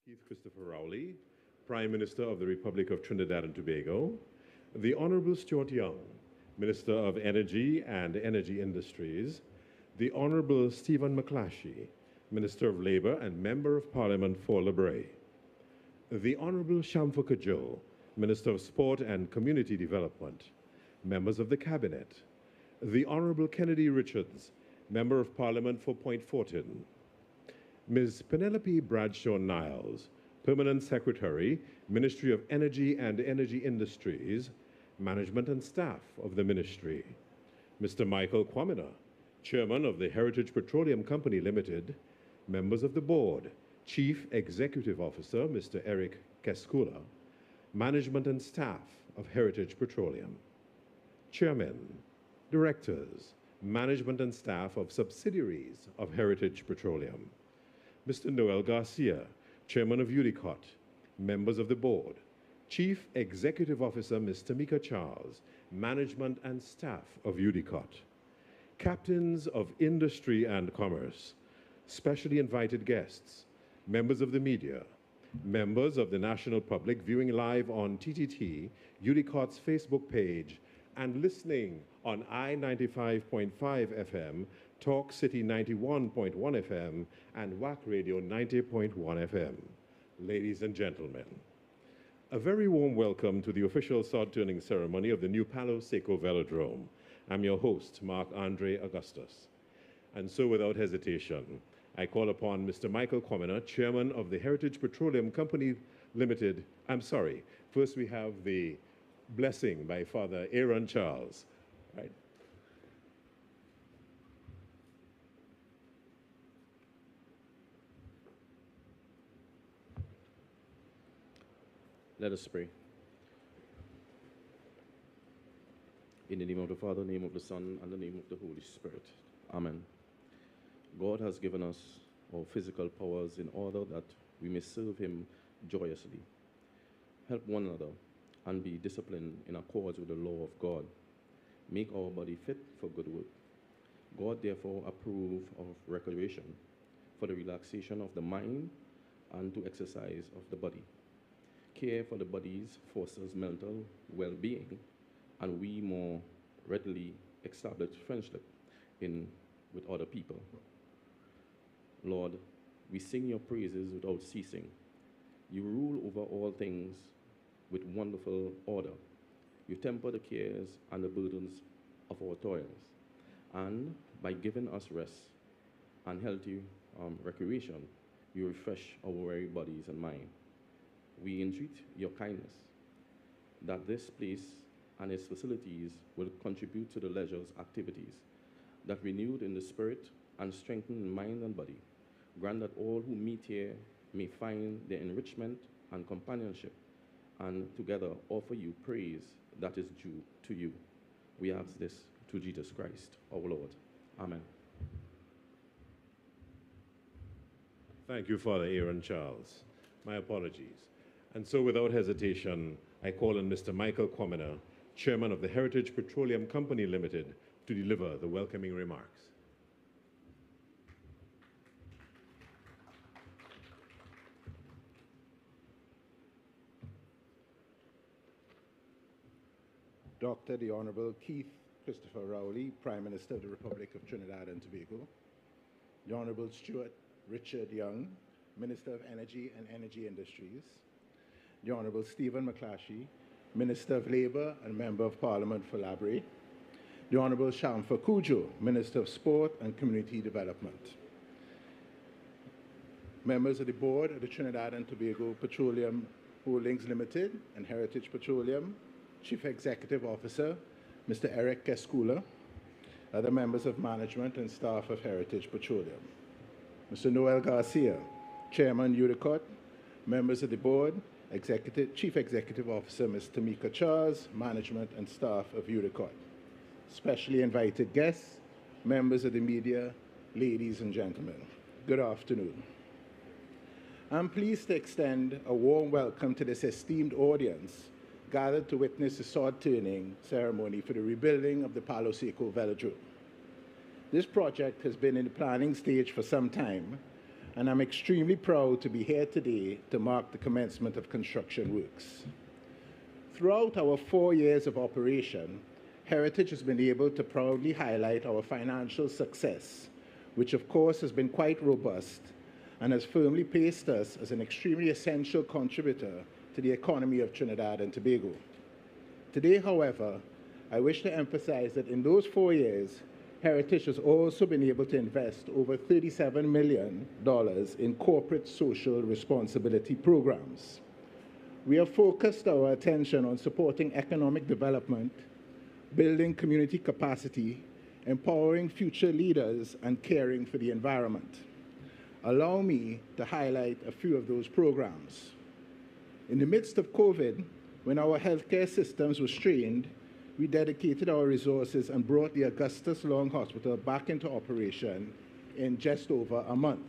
Keith Christopher Rowley, Prime Minister of the Republic of Trinidad and Tobago, the Honorable Stuart Young, Minister of Energy and Energy Industries, the Honorable Stephen McClashy, Minister of Labour and Member of Parliament for Lebrae, the Honorable Shamfa Kajol, Minister of Sport and Community Development, members of the Cabinet, the Honorable Kennedy Richards, Member of Parliament for Point Fortin, Ms. Penelope Bradshaw-Niles, Permanent Secretary, Ministry of Energy and Energy Industries, Management and Staff of the Ministry, Mr. Michael Kwamina, Chairman of the Heritage Petroleum Company Limited, members of the Board, Chief Executive Officer, Mr. Eric Keskula, Management and Staff of Heritage Petroleum, Chairman, Directors, Management and Staff of Subsidiaries of Heritage Petroleum, Mr. Noel Garcia, Chairman of UDICOT, members of the Board, Chief Executive Officer, Ms. Tamika Charles, Management and Staff of UDICOT, Captains of Industry and Commerce, specially invited guests, members of the media, members of the national public viewing live on TTT, UDICOT's Facebook page, and listening on I-95.5 FM, Talk City 91.1 FM, and WAC Radio 90.1 FM. Ladies and gentlemen, a very warm welcome to the official sod-turning ceremony of the new Palo Seco Velodrome. I'm your host, Mark Andre Augustus. And so without hesitation, I call upon Mr. Michael Kwamina, Chairman of the Heritage Petroleum Company Limited. First we have the blessing by Father Aaron Charles. Right. Let us pray. In the name of the Father, the name of the Son, and the name of the Holy Spirit. Amen. God has given us our physical powers in order that we may serve Him joyously. Help one another and be disciplined in accordance with the law of God. Make our body fit for good work. God therefore approve of recreation for the relaxation of the mind and to exercise of the body. Care for the body's fosters mental well-being, and we more readily establish friendship with other people. Lord, we sing your praises without ceasing. You rule over all things with wonderful order. You temper the cares and the burdens of our toils. And by giving us rest and healthy recreation, you refresh our weary bodies and mind. We entreat your kindness that this place and its facilities will contribute to the leisure's activities, that renewed in the spirit and strengthened in mind and body, grant that all who meet here may find their enrichment and companionship, and together offer you praise that is due to you. We ask this through Jesus Christ, our Lord. Amen. Thank you, Father Aaron Charles. My apologies. And so without hesitation, I call on Mr. Michael Kwamina, Chairman of the Heritage Petroleum Company Limited, to deliver the welcoming remarks. Dr. the Honorable Keith Christopher Rowley, Prime Minister of the Republic of Trinidad and Tobago, the Honorable Stuart Richard Young, Minister of Energy and Energy Industries, the Honorable Stephen McClashy, Minister of Labour and Member of Parliament for Lebrae, the Honorable Shamfa Kajol, Minister of Sport and Community Development, members of the Board of the Trinidad and Tobago Petroleum Holdings Limited and Heritage Petroleum, Chief Executive Officer, Mr. Eric Keskula, other members of management and staff of Heritage Petroleum, Mr. Noel Garcia, Chairman UDICOT, members of the Board, Chief Executive Officer, Ms. Tamika Charles, management and staff of UDICOT, specially invited guests, members of the media, ladies and gentlemen, good afternoon. I'm pleased to extend a warm welcome to this esteemed audience gathered to witness the sword-turning ceremony for the rebuilding of the Palo Seco Velodrome. This project has been in the planning stage for some time, and I'm extremely proud to be here today to mark the commencement of construction works. Throughout our 4 years of operation, Heritage has been able to proudly highlight our financial success, which of course has been quite robust and has firmly placed us as an extremely essential contributor to the economy of Trinidad and Tobago. Today, however, I wish to emphasize that in those 4 years, Heritage has also been able to invest over $37 million in corporate social responsibility programs. We have focused our attention on supporting economic development, building community capacity, empowering future leaders, and caring for the environment. Allow me to highlight a few of those programs. In the midst of COVID, when our healthcare systems were strained, we dedicated our resources and brought the Augustus Long Hospital back into operation in just over a month,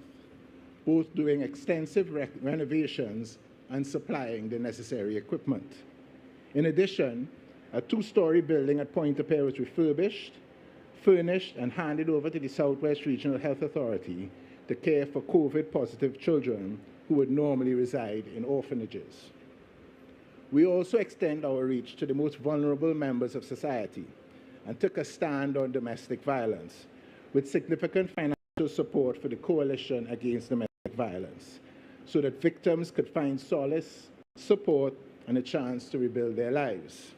both doing extensive renovations and supplying the necessary equipment. In addition, a 2-story building at Pointe-a-Pierre was refurbished, furnished, and handed over to the Southwest Regional Health Authority to care for COVID-positive children who would normally reside in orphanages. We also extend our reach to the most vulnerable members of society and took a stand on domestic violence, with significant financial support for the Coalition Against Domestic Violence, so that victims could find solace, support, and a chance to rebuild their lives.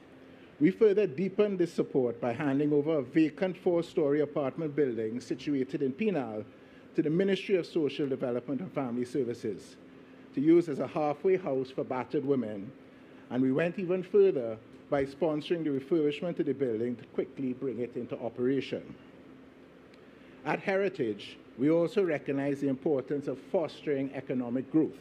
We further deepened this support by handing over a vacant 4-story apartment building situated in Penal to the Ministry of Social Development and Family Services to use as a halfway house for battered women, and we went even further by sponsoring the refurbishment of the building to quickly bring it into operation. At Heritage, we also recognize the importance of fostering economic growth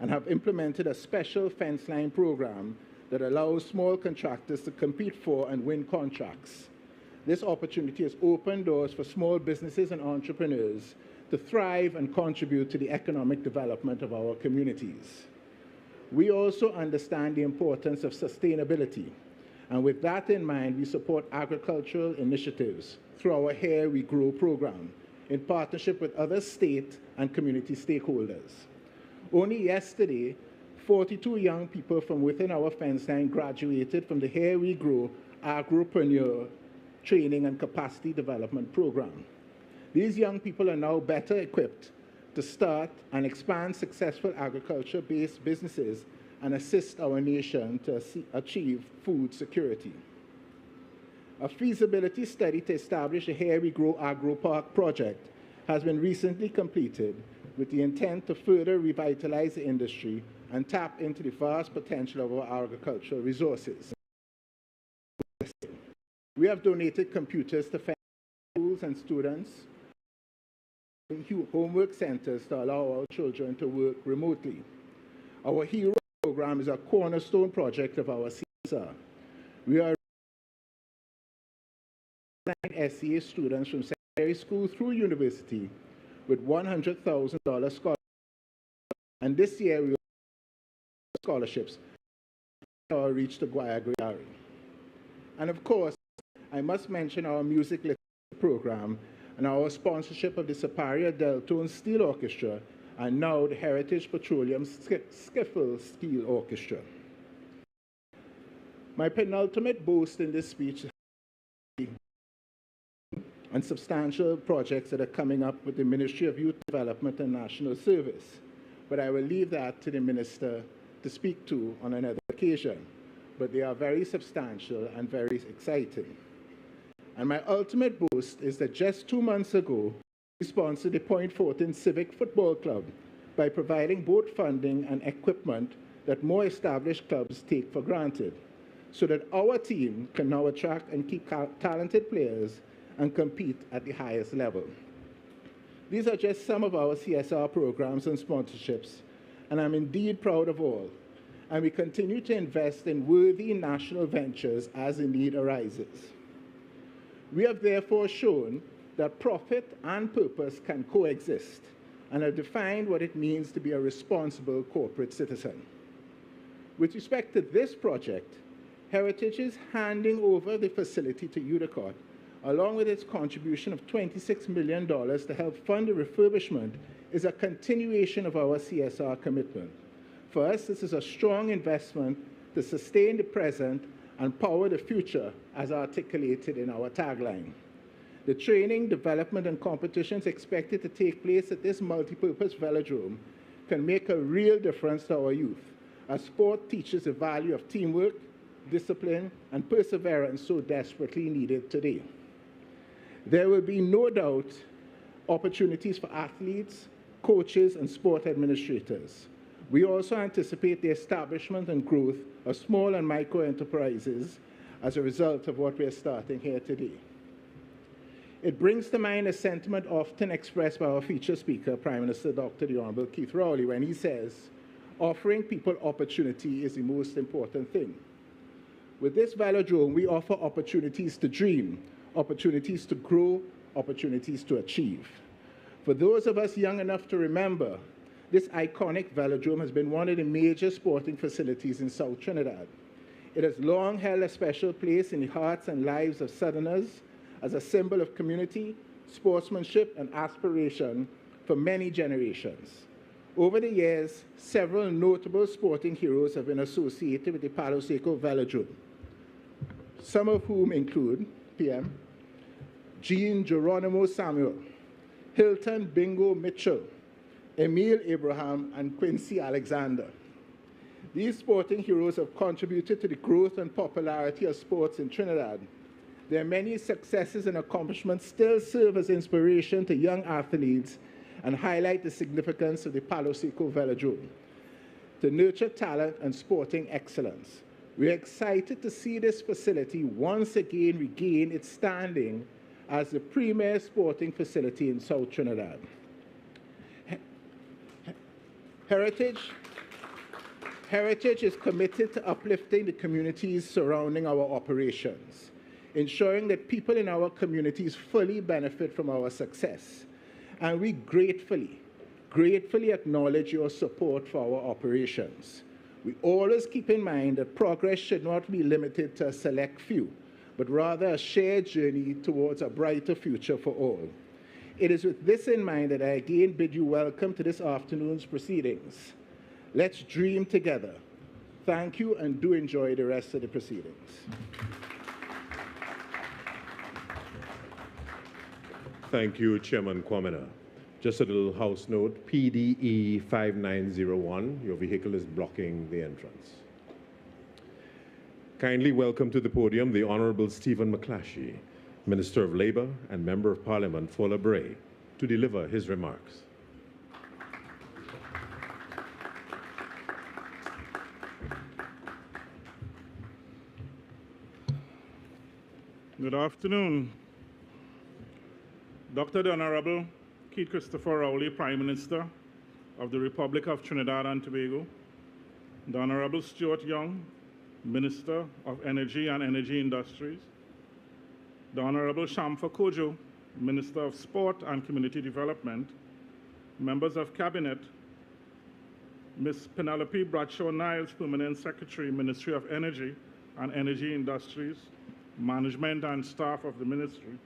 and have implemented a special fence line program that allows small contractors to compete for and win contracts. This opportunity has opened doors for small businesses and entrepreneurs to thrive and contribute to the economic development of our communities. We also understand the importance of sustainability, and with that in mind, we support agricultural initiatives through our Here We Grow program in partnership with other state and community stakeholders. Only yesterday, 42 young people from within our fence line graduated from the Here We Grow Agropreneur Training and Capacity Development Program. These young people are now better equipped to start and expand successful agriculture-based businesses and assist our nation to achieve food security. A feasibility study to establish a Here We Grow Agro Park project has been recently completed with the intent to further revitalize the industry and tap into the vast potential of our agricultural resources. We have donated computers to schools and students, homework centers to allow our children to work remotely. Our HERO program is a cornerstone project of our CSR. We are SCA students from secondary school through university with $100,000 scholarships, and this year we will scholarships our reach to Guayagriari. And of course, I must mention our music literature program and our sponsorship of the Superior Deltone Steel Orchestra and now the Heritage Petroleum Skiffle Steel Orchestra. My penultimate boast in this speech and substantial projects that are coming up with the Ministry of Youth Development and National Service, but I will leave that to the Minister to speak to on another occasion. But they are very substantial and very exciting. And my ultimate boast is that just 2 months ago, we sponsored the Point Fortin Civic Football Club by providing both funding and equipment that more established clubs take for granted, so that our team can now attract and keep talented players and compete at the highest level. These are just some of our CSR programs and sponsorships, and I'm indeed proud of all. And we continue to invest in worthy national ventures as the need arises. We have therefore shown that profit and purpose can coexist and have defined what it means to be a responsible corporate citizen. With respect to this project, Heritage is handing over the facility to UDECOT, along with its contribution of $26 million to help fund the refurbishment is a continuation of our CSR commitment. For us, this is a strong investment to sustain the present and power the future, as articulated in our tagline. The training, development, and competitions expected to take place at this multipurpose velodrome can make a real difference to our youth, as sport teaches the value of teamwork, discipline, and perseverance so desperately needed today. There will be no doubt opportunities for athletes, coaches, and sport administrators. We also anticipate the establishment and growth of small and micro enterprises as a result of what we are starting here today. It brings to mind a sentiment often expressed by our featured speaker, Prime Minister Dr. the Honorable Keith Rowley, when he says, offering people opportunity is the most important thing. With this velodrome, we offer opportunities to dream, opportunities to grow, opportunities to achieve. For those of us young enough to remember, this iconic velodrome has been one of the major sporting facilities in South Trinidad. It has long held a special place in the hearts and lives of Southerners as a symbol of community, sportsmanship, and aspiration for many generations. Over the years, several notable sporting heroes have been associated with the Palo Seco Velodrome, some of whom include PM, Jean Geronimo Samuel, Hilton Bingo Mitchell, Emil Abraham, and Quincy Alexander. These sporting heroes have contributed to the growth and popularity of sports in Trinidad. Their many successes and accomplishments still serve as inspiration to young athletes and highlight the significance of the Palo Seco Velodrome to nurture talent and sporting excellence. We're excited to see this facility once again regain its standing as the premier sporting facility in South Trinidad. Heritage is committed to uplifting the communities surrounding our operations, ensuring that people in our communities fully benefit from our success. And we gratefully acknowledge your support for our operations. We always keep in mind that progress should not be limited to a select few, but rather a shared journey towards a brighter future for all. It is with this in mind that I again bid you welcome to this afternoon's proceedings. Let's dream together. Thank you, and do enjoy the rest of the proceedings. Thank you, Chairman Kwamena. Just a little house note, PDE 5901, your vehicle is blocking the entrance. Kindly welcome to the podium the Honorable Stephen McClashy, Minister of Labour and Member of Parliament for La Brea, to deliver his remarks. Good afternoon. Dr. the Honorable Keith Christopher Rowley, Prime Minister of the Republic of Trinidad and Tobago, the Honorable Stuart Young, Minister of Energy and Energy Industries, the Honorable Shamfa Kojo, Minister of Sport and Community Development, members of Cabinet, Ms. Penelope Bradshaw-Niles, Permanent Secretary, Ministry of Energy and Energy Industries, management and staff of the ministry,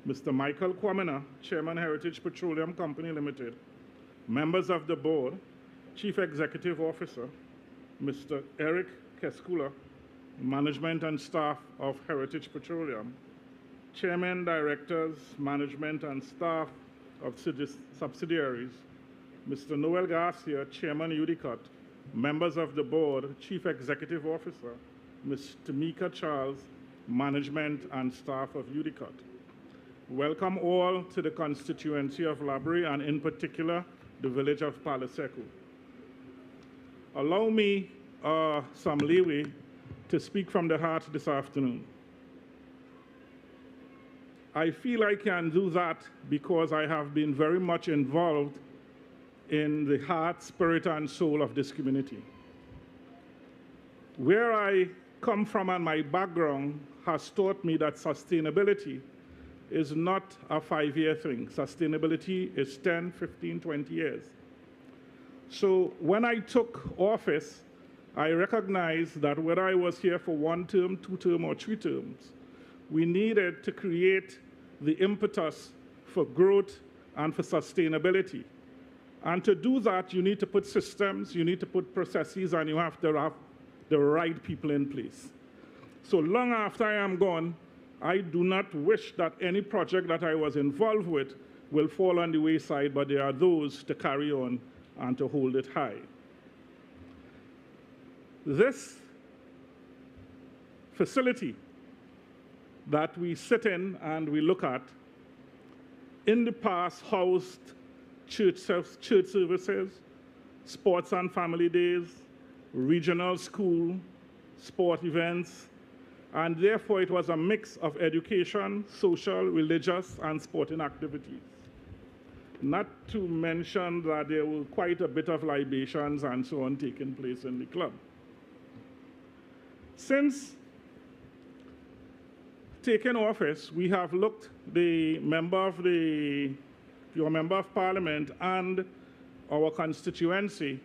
Mr. Michael Kwamena, Chairman, Heritage Petroleum Company Limited, members of the board, Chief Executive Officer, Mr. Eric Keskula, management and staff of Heritage Petroleum, Chairman, Directors, Management and staff of subsidiaries, Mr. Noel Garcia, Chairman, UDICOT, members of the board, Chief Executive Officer, Ms. Tamika Charles, management and staff of UDICOT. Welcome all to the constituency of La Brea, and in particular, the village of Palo Seco. Allow me some leeway to speak from the heart this afternoon. I feel I can do that because I have been very much involved in the heart, spirit, and soul of this community. Where I come from and my background has taught me that sustainability is not a 5-year thing. Sustainability is 10, 15, 20 years. So when I took office, I recognized that whether I was here for 1 term, 2 term, or 3 terms, we needed to create the impetus for growth and for sustainability. And to do that, you need to put systems, you need to put processes, and you have to have the right people in place. So long after I am gone, I do not wish that any project that I was involved with will fall on the wayside, but there are those to carry on and to hold it high. This facility that we sit in and we look at, in the past housed church services, sports and family days, regional school, sport events, and therefore it was a mix of education, social, religious, and sporting activities. Not to mention that there were quite a bit of libations and so on taking place in the club. Since taking office, we have looked, your member of parliament and our constituency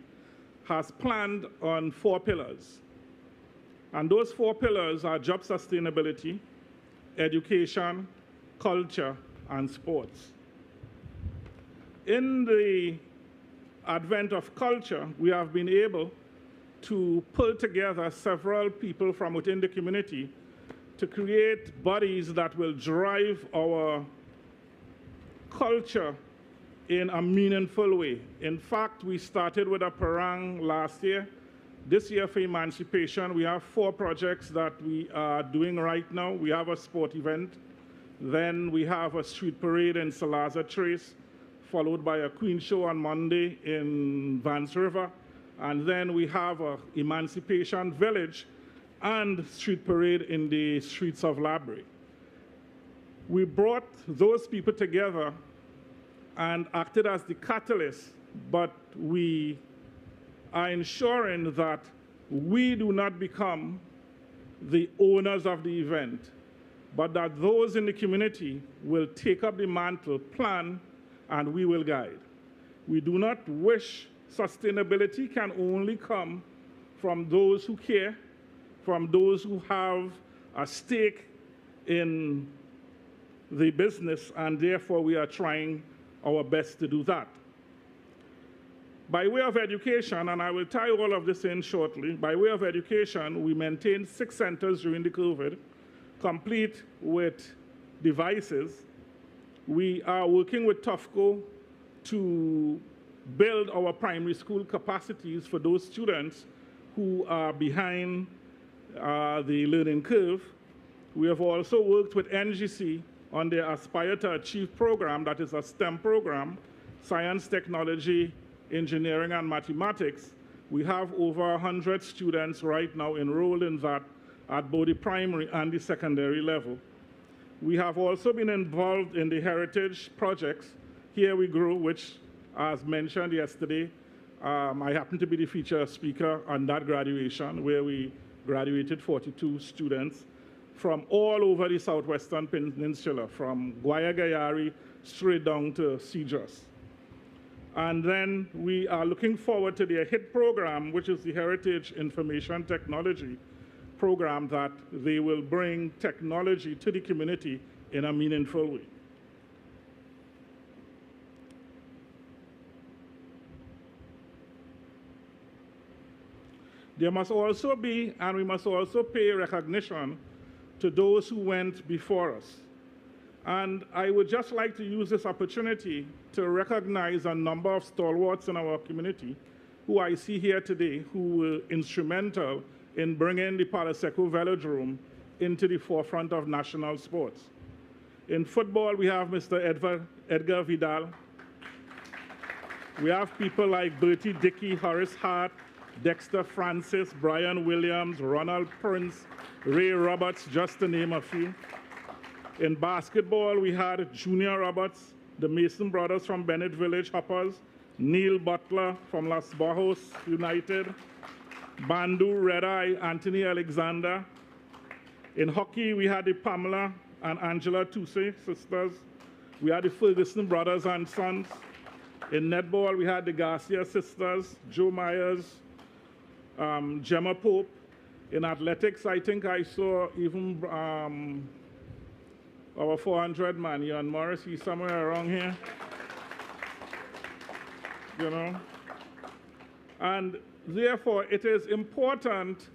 has planned on 4 pillars. And those 4 pillars are job sustainability, education, culture, and sports. In the advent of culture, we have been able to pull together several people from within the community to create bodies that will drive our culture in a meaningful way. In fact, we started with a parang last year. This year for emancipation, we have 4 projects that we are doing right now. We have a sport event, then we have a street parade in Salazar Trace, followed by a Queen Show on Monday in Vance River, and then we have a Emancipation Village and street parade in the streets of Labrie. We brought those people together and acted as the catalyst, but we are ensuring that we do not become the owners of the event, but that those in the community will take up the mantle, plan, and we will guide. We do not wish sustainability can only come from those who care, from those who have a stake in the business, and therefore we are trying our best to do that. By way of education, and I will tie all of this in shortly, by way of education, we maintained 6 centers during the COVID, complete with devices. We are working with TUFCO to build our primary school capacities for those students who are behind the learning curve. We have also worked with NGC on their Aspire to Achieve program, that is a STEM program, science, technology, engineering, and mathematics. We have over 100 students right now enrolled in that at both the primary and the secondary level. We have also been involved in the heritage projects, Here We Grow, which, as mentioned yesterday, I happen to be the feature speaker on that graduation, where we graduated 42 students from all over the southwestern peninsula, from Guayagayari straight down to Cedros. And then we are looking forward to their HIT program, which is the Heritage Information Technology program, that they will bring technology to the community in a meaningful way. There must also be, and we must also pay recognition to those who went before us. And I would just like to use this opportunity to recognize a number of stalwarts in our community who I see here today, who were instrumental in bringing the Palo Seco Velodrome into the forefront of national sports. In football, we have Mr. Edgar Vidal. We have people like Bertie Dickey, Horace Hart, Dexter Francis, Brian Williams, Ronald Prince, Ray Roberts, just to name a few. In basketball, we had Junior Roberts, the Mason brothers from Bennett Village Hoppers, Neil Butler from Las Bajos United, Bandu Red Eye, Anthony Alexander. In hockey, we had the Pamela and Angela Tousse sisters. We had the Ferguson brothers and sons. In netball, we had the Garcia sisters, Joe Myers, Gemma Pope. In athletics, I think I saw even our 400 man, Ian Morris, he's somewhere around here. you know. And therefore, it is important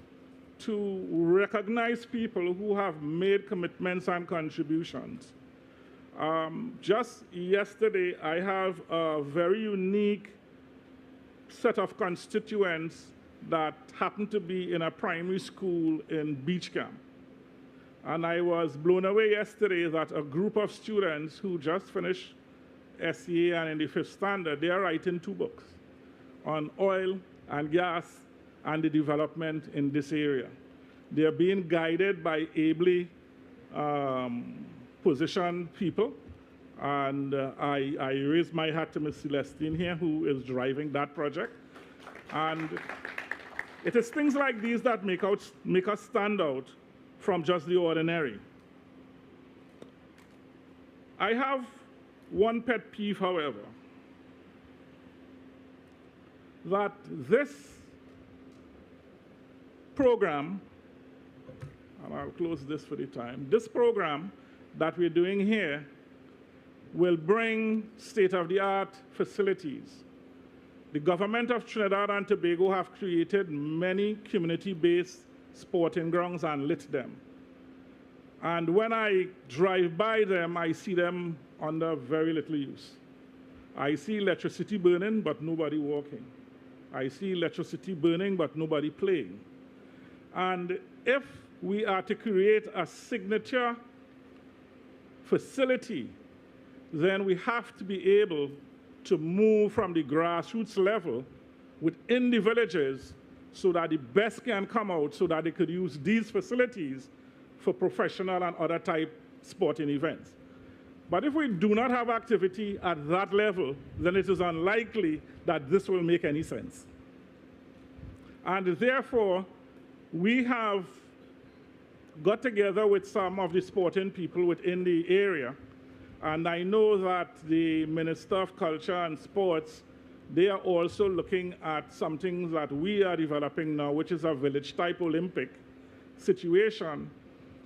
to recognize people who have made commitments and contributions. Just yesterday, I have a very unique set of constituents that happened to be in a primary school in Beach Camp. And I was blown away yesterday that a group of students who just finished SEA and in the 5th standard, they are writing 2 books on oil and gas and the development in this area. They are being guided by ably positioned people. And I raise my hat to Ms. Celestine here, who is driving that project. And it is things like these that make us stand out from just the ordinary. I have one pet peeve, however, that this program, and I'll close this for the time, this program that we're doing here will bring state-of-the-art facilities. The government of Trinidad and Tobago have created many community-based sporting grounds and lit them. And when I drive by them, I see them under very little use. I see electricity burning, but nobody walking. I see electricity burning, but nobody playing. And if we are to create a signature facility, then we have to be able to move from the grassroots level within the villages so that the best can come out so that they could use these facilities for professional and other type sporting events. But if we do not have activity at that level, then it is unlikely that this will make any sense. And therefore, we have got together with some of the sporting people within the area, and I know that the Minister of Culture and Sports, they are also looking at something that we are developing now, which is a village-type Olympic situation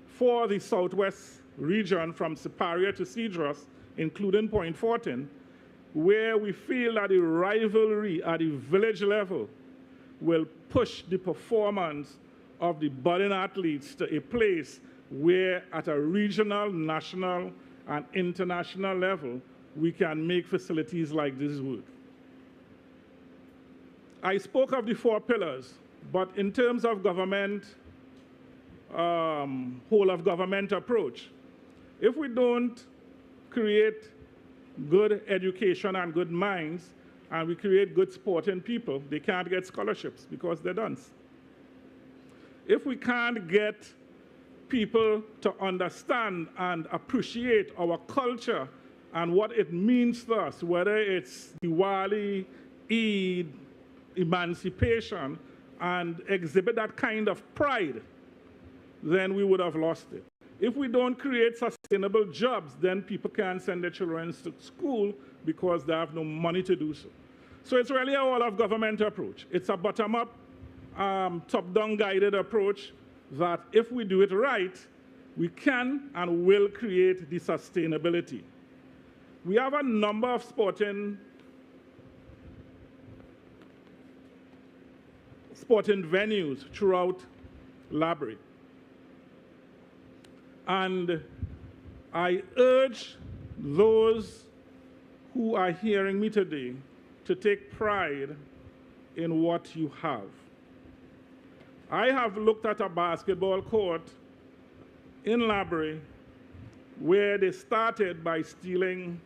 for the Southwest region from Siparia to Cedros, including Point Fortin, where we feel that the rivalry at the village level will push the performance of the budding athletes to a place where at a regional, national, and international level, we can make facilities like this work. I spoke of the 4 pillars, but in terms of government, whole of government approach, if we don't create good education and good minds, and we create good sporting people, they can't get scholarships because they're dunce. If we can't get people to understand and appreciate our culture and what it means to us, whether it's Diwali, Eid, emancipation, and exhibit that kind of pride, then we would have lost it. If we don't create sustainable jobs, then people can't send their children to school because they have no money to do so. So it's really a all-of-government approach. It's a bottom-up, top-down guided approach that if we do it right, we can and will create the sustainability. We have a number of sporting venues throughout Labrie. And I urge those who are hearing me today to take pride in what you have. I have looked at a basketball court in Labrie where they started by stealing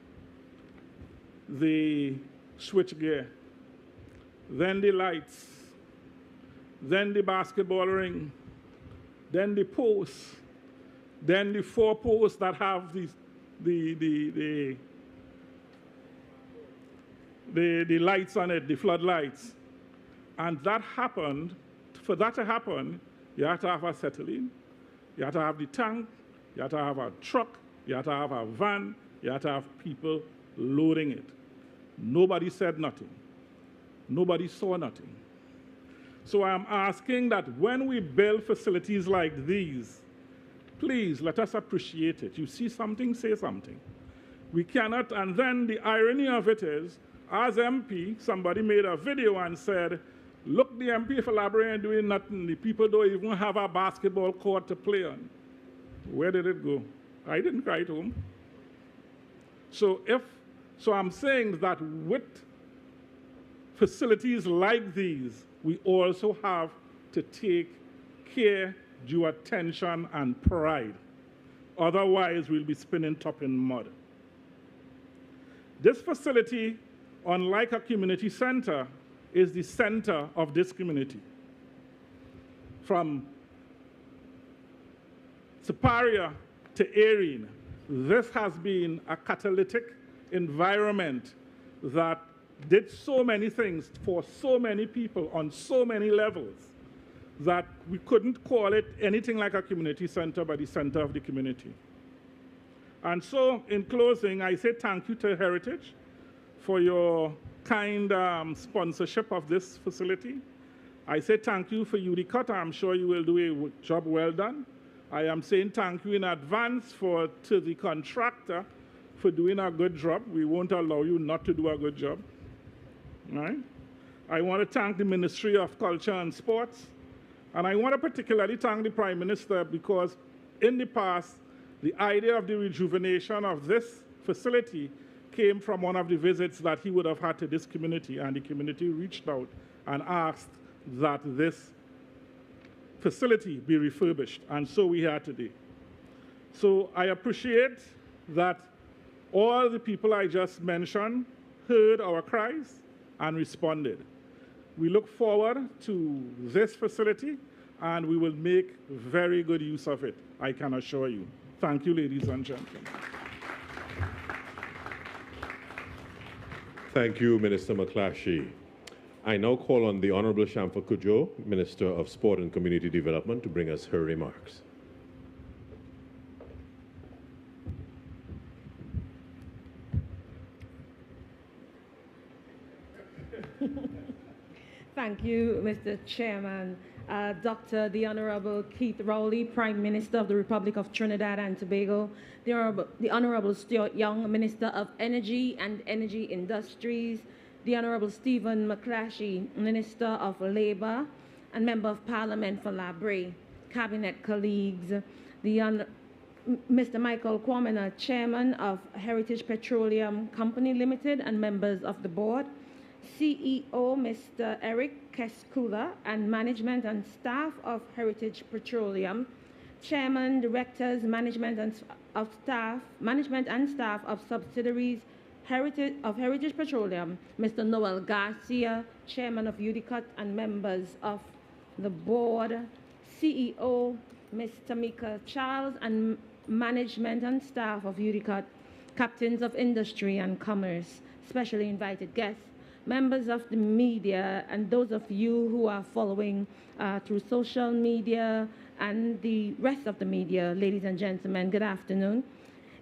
the switchgear, then the lights, then the basketball ring, then the posts, then the 4 posts that have the lights on it, the floodlights. And that happened. For that to happen, you have to have acetylene, you have to have the tank, you have to have a truck, you have to have a van, you have to have people loading it. Nobody said nothing. Nobody saw nothing. So I'm asking that when we build facilities like these, please let us appreciate it. You see something, say something. We cannot, and then the irony of it is, as MP, somebody made a video and said, look, the MP for Labrador ain't doing nothing. The people don't even have a basketball court to play on. Where did it go? I didn't write home. So I'm saying that with facilities like these, we also have to take care, due attention, and pride. Otherwise, we'll be spinning top in mud. This facility, unlike a community center, is the center of this community. From Superior to Erin, this has been a catalytic environment that did so many things for so many people on so many levels that we couldn't call it anything like a community center, but the center of the community. And so, in closing, I say thank you to Heritage for your kind sponsorship of this facility. I say thank you for UDCOT. I'm sure you will do a job well done. I am saying thank you in advance to the contractor for doing a good job. We won't allow you not to do a good job. All right? I want to thank the Ministry of Culture and Sports. And I want to particularly thank the Prime Minister because in the past, the idea of the rejuvenation of this facility came from one of the visits that he would have had to this community, and the community reached out and asked that this facility be refurbished, and so we are today. So I appreciate that all the people I just mentioned heard our cries and responded. We look forward to this facility, and we will make very good use of it, I can assure you. Thank you, ladies and gentlemen. Thank you, Minister McClatchy. I now call on the Honorable Shamfa Cudjoe, Minister of Sport and Community Development, to bring us her remarks. Thank you, Mr. Chairman. The Honorable Keith Rowley, Prime Minister of the Republic of Trinidad and Tobago, the Honorable Stuart Young, Minister of Energy and Energy Industries, the Honorable Stephen McClatchy, Minister of Labour and Member of Parliament for Labray, Cabinet colleagues, Mr. Michael Kwamena, Chairman of Heritage Petroleum Company Limited and members of the board, CEO Mr. Eric Keskula and management and staff of Heritage Petroleum, Chairman, Directors, Management and staff of subsidiaries of Heritage Petroleum, Mr. Noel Garcia, Chairman of UDCOT and members of the board, CEO Mr. Mika Charles and management and staff of UDCOT, captains of industry and commerce, specially invited guests, members of the media, and those of you who are following through social media and the rest of the media, ladies and gentlemen, good afternoon.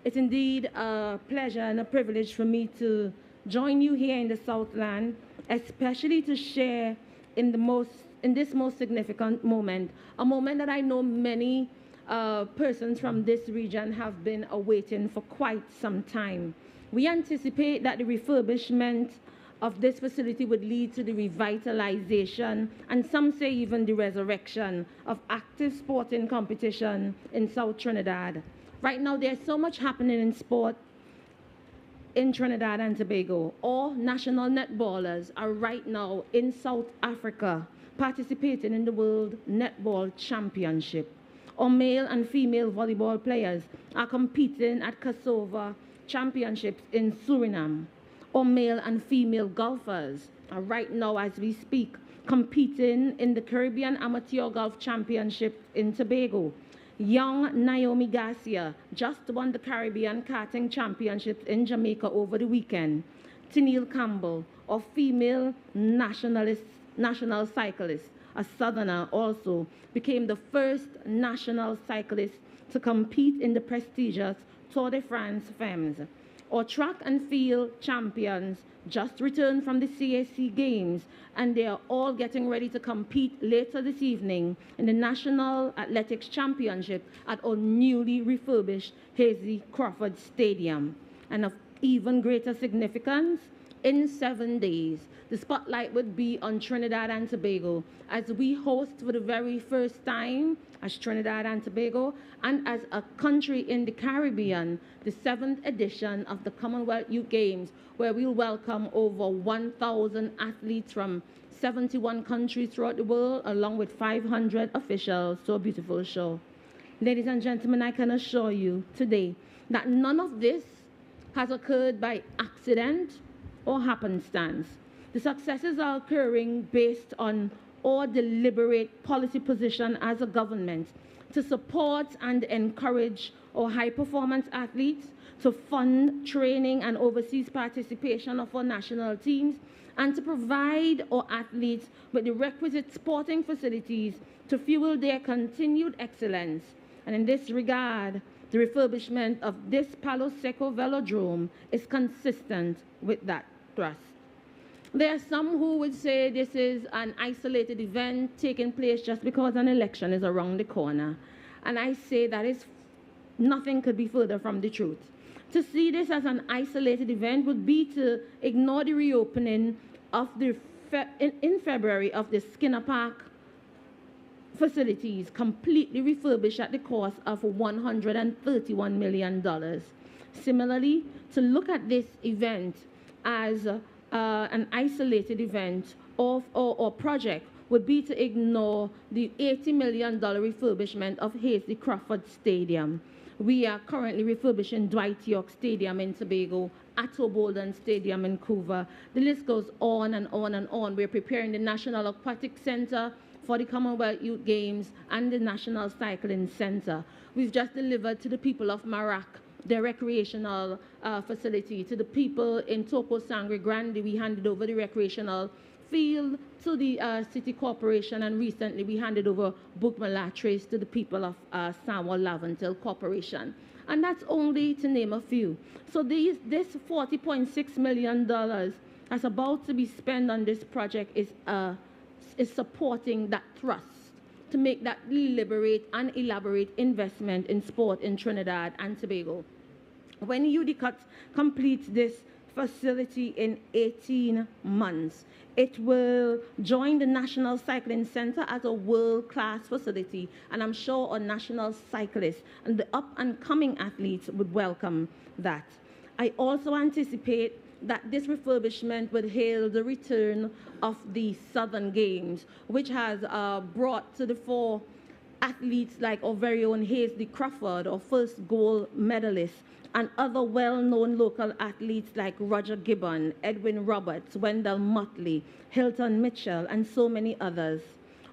It's indeed a pleasure and a privilege for me to join you here in the Southland, especially to share in this most significant moment, a moment that I know many persons from this region have been awaiting for quite some time. We anticipate that the refurbishment of this facility would lead to the revitalization, and some say even the resurrection, of active sporting competition in South Trinidad. Right now, there's so much happening in sport in Trinidad and Tobago. All national netballers are right now in South Africa participating in the World Netball Championship. Our male and female volleyball players are competing at Kosovo Championships in Suriname. Our male and female golfers are right now, as we speak, competing in the Caribbean Amateur Golf Championship in Tobago. Young Naomi Garcia just won the Caribbean Karting Championships in Jamaica over the weekend. Tennille Campbell, a female national cyclist, a Southerner also, became the first national cyclist to compete in the prestigious Tour de France Femmes. Our track and field champions just returned from the CAC Games, and they are all getting ready to compete later this evening in the National Athletics Championship at our newly refurbished Hazy Crawford Stadium. And of even greater significance, in 7 days. The spotlight would be on Trinidad and Tobago as we host for the very first time as Trinidad and Tobago and as a country in the Caribbean, the 7th edition of the Commonwealth Youth Games, where we'll welcome over 1,000 athletes from 71 countries throughout the world, along with 500 officials. So a beautiful show. Ladies and gentlemen, I can assure you today that none of this has occurred by accident or happenstance. The successes are occurring based on our deliberate policy position as a government to support and encourage our high-performance athletes, to fund training and overseas participation of our national teams, and to provide our athletes with the requisite sporting facilities to fuel their continued excellence. And in this regard, the refurbishment of this Palo Seco Velodrome is consistent with that thrust. There are some who would say this is an isolated event taking place just because an election is around the corner. And I say that is nothing could be further from the truth. To see this as an isolated event would be to ignore the reopening of the in February of the Skinner Park facilities, completely refurbished at the cost of $131 million. Similarly, to look at this event as an isolated event or project would be to ignore the $80 million refurbishment of Hasely Crawford Stadium. We are currently refurbishing Dwight York Stadium in Tobago, Atto Bolden Stadium in Couva. The list goes on and on and on. We're preparing the National Aquatic Center for the Commonwealth Youth Games and the National Cycling Center. We've just delivered to the people of Marak their recreational facility. To the people in Toco Sangre Grande, we handed over the recreational field to the city corporation, and recently we handed over Bukmalatres to the people of Samoa Laventil Corporation. And that's only to name a few. So this $40.6 million that's about to be spent on this project is supporting that thrust to make that deliberate and elaborate investment in sport in Trinidad and Tobago. When UDCUT completes this facility in 18 months, it will join the National Cycling Center as a world-class facility, and I'm sure our national cyclists and the up-and-coming athletes would welcome that. I also anticipate that this refurbishment would hail the return of the Southern Games, which has brought to the fore athletes like our very own Hasely Crawford, our first gold medalist, and other well-known local athletes like Roger Gibbon, Edwin Roberts, Wendell Motley, Hilton Mitchell, and so many others.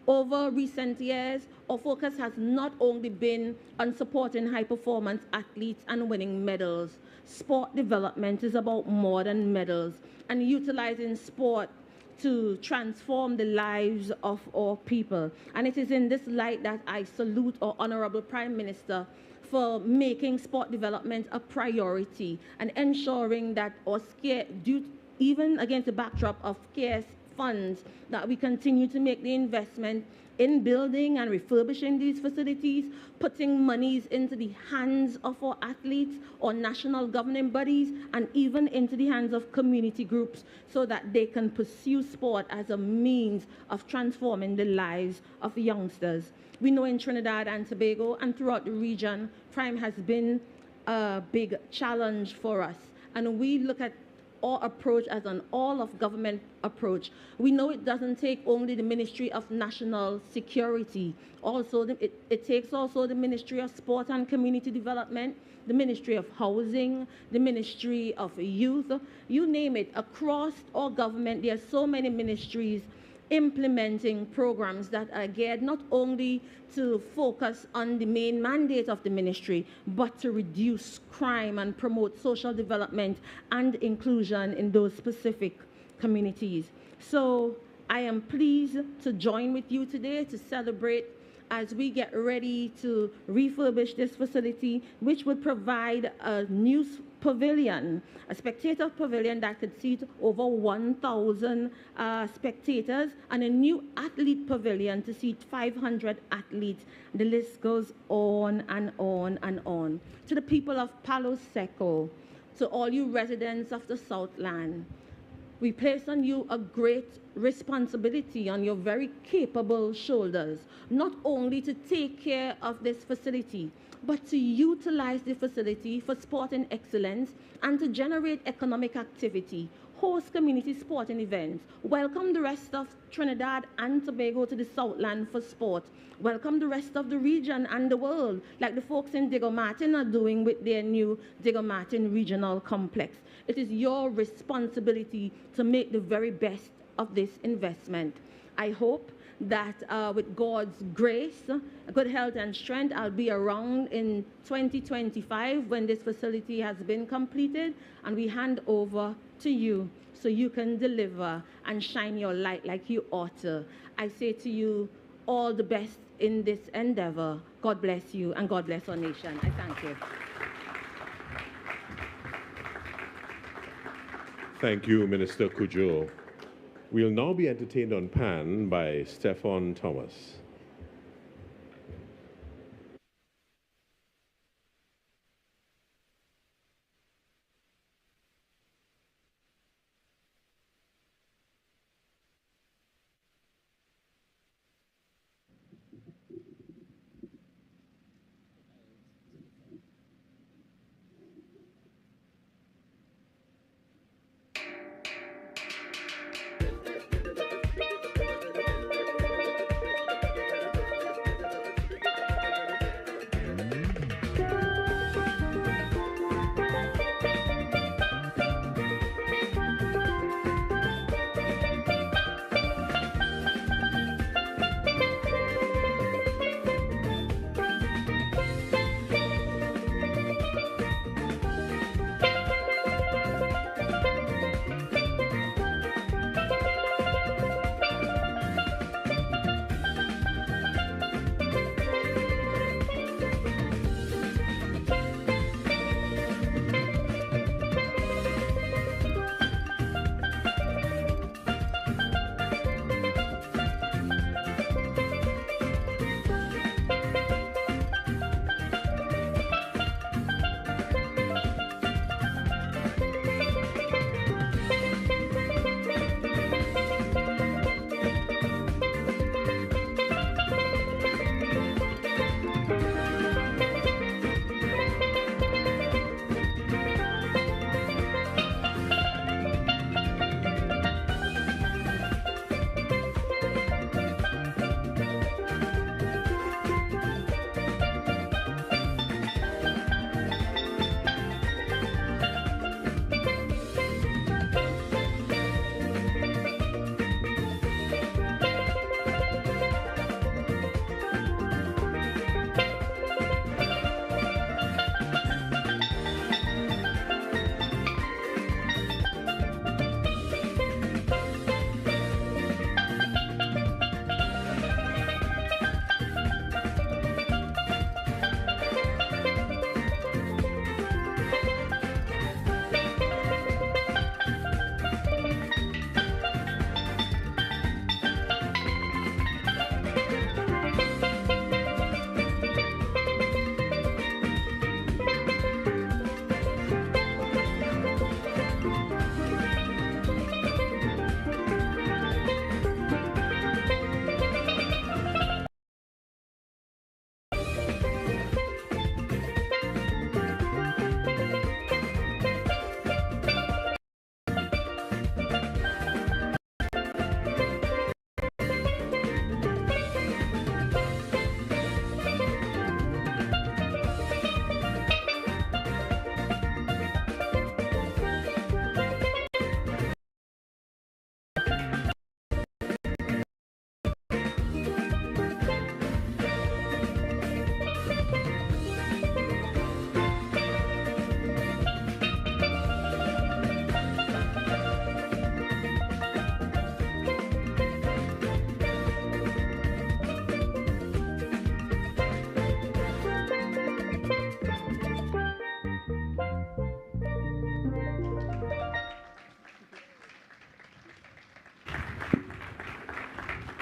Over recent years, our focus has not only been on supporting high-performance athletes and winning medals. Sport development is about more than medals, and utilizing sport to transform the lives of our people. And it is in this light that I salute our Honorable Prime Minister for making sport development a priority and ensuring that even against the backdrop of scarce funds, that we continue to make the investment in building and refurbishing these facilities, putting monies into the hands of our athletes or national governing bodies, and even into the hands of community groups so that they can pursue sport as a means of transforming the lives of youngsters. We know in Trinidad and Tobago and throughout the region, crime has been a big challenge for us. And we look at our approach as an all-of-government approach. We know it doesn't take only the Ministry of National Security. Also, it takes also the Ministry of Sport and Community Development, the Ministry of Housing, the Ministry of Youth, you name it. Across our government, there are so many ministries implementing programs that are geared not only to focus on the main mandate of the ministry, but to reduce crime and promote social development and inclusion in those specific communities. So I am pleased to join with you today to celebrate as we get ready to refurbish this facility, which would provide a new pavilion, a spectator pavilion that could seat over 1,000 spectators, and a new athlete pavilion to seat 500 athletes. The list goes on and on and on. To the people of Palo Seco, to all you residents of the Southland, We place on you a great responsibility on your very capable shoulders, not only to take care of this facility, but to utilize the facility for sporting excellence and to generate economic activity, host community sporting events, welcome the rest of Trinidad and Tobago to the Southland for sport, welcome the rest of the region and the world, like the folks in Diego Martin are doing with their new Diego Martin Regional Complex. It is your responsibility to make the very best of this investment. I hope that with God's grace, good health and strength, I'll be around in 2025 when this facility has been completed and we hand over to you so you can deliver and shine your light like you ought to. I say to you, all the best in this endeavor. God bless you and God bless our nation. I thank you. Thank you, Minister Cudjoe. We'll now be entertained on pan by Stephan Thomas.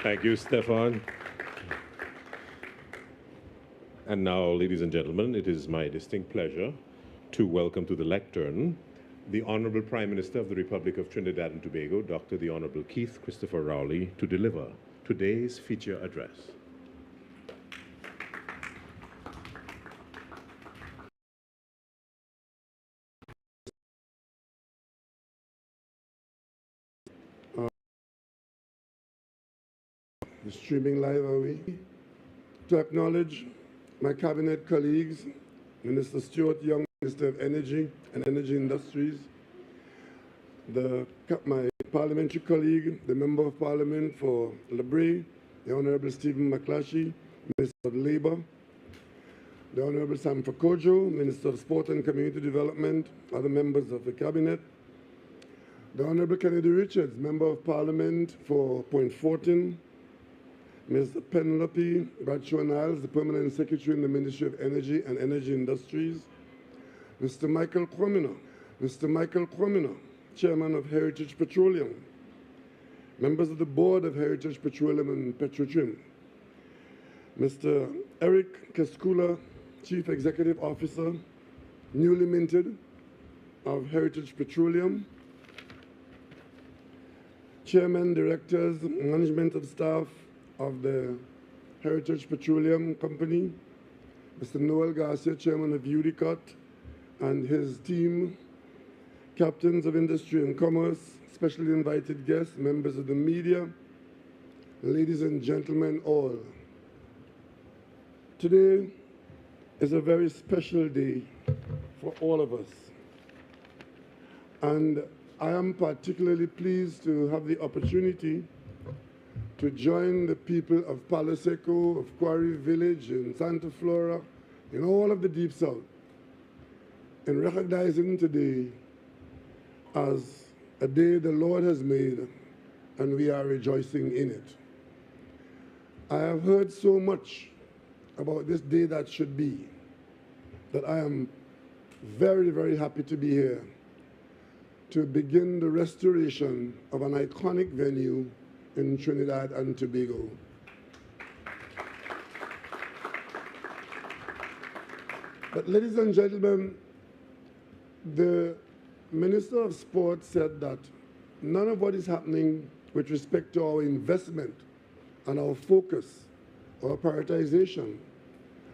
Thank you, Stephan. And now, ladies and gentlemen, it is my distinct pleasure to welcome to the lectern the Honorable Prime Minister of the Republic of Trinidad and Tobago, Dr. the Honorable Keith Christopher Rowley, to deliver today's feature address. Streaming live, are we? To acknowledge my cabinet colleagues, Minister Stuart Young, Minister of Energy and Energy Industries, my parliamentary colleague, the Member of Parliament for Lebre, the Honorable Stephen McClatchy, Minister of Labour, the Honorable Sam Fakojo, Minister of Sport and Community Development, other members of the Cabinet, the Honorable Kennedy Richards, Member of Parliament for Point Fortin, Ms. Penelope Bradshaw-Niles, the Permanent Secretary in the Ministry of Energy and Energy Industries, Mr. Michael Kwamina, Chairman of Heritage Petroleum, members of the Board of Heritage Petroleum and Petrotrim, Mr. Eric Keskula, Chief Executive Officer, newly minted, of Heritage Petroleum, Chairman, Directors, Management of Staff of the Heritage Petroleum Company, Mr. Noel Garcia, Chairman of UDICOT, and his team, Captains of Industry and Commerce, specially invited guests, members of the media, ladies and gentlemen all. Today is a very special day for all of us. And I am particularly pleased to have the opportunity to join the people of Palo Seco, of Quarry Village, in Santa Flora, in all of the Deep South, in recognizing today as a day the Lord has made, and we are rejoicing in it. I have heard so much about this day that should be, that I am very, very happy to be here to begin the restoration of an iconic venue in Trinidad and Tobago. But ladies and gentlemen, the Minister of Sport said that none of what is happening with respect to our investment and our focus, our prioritization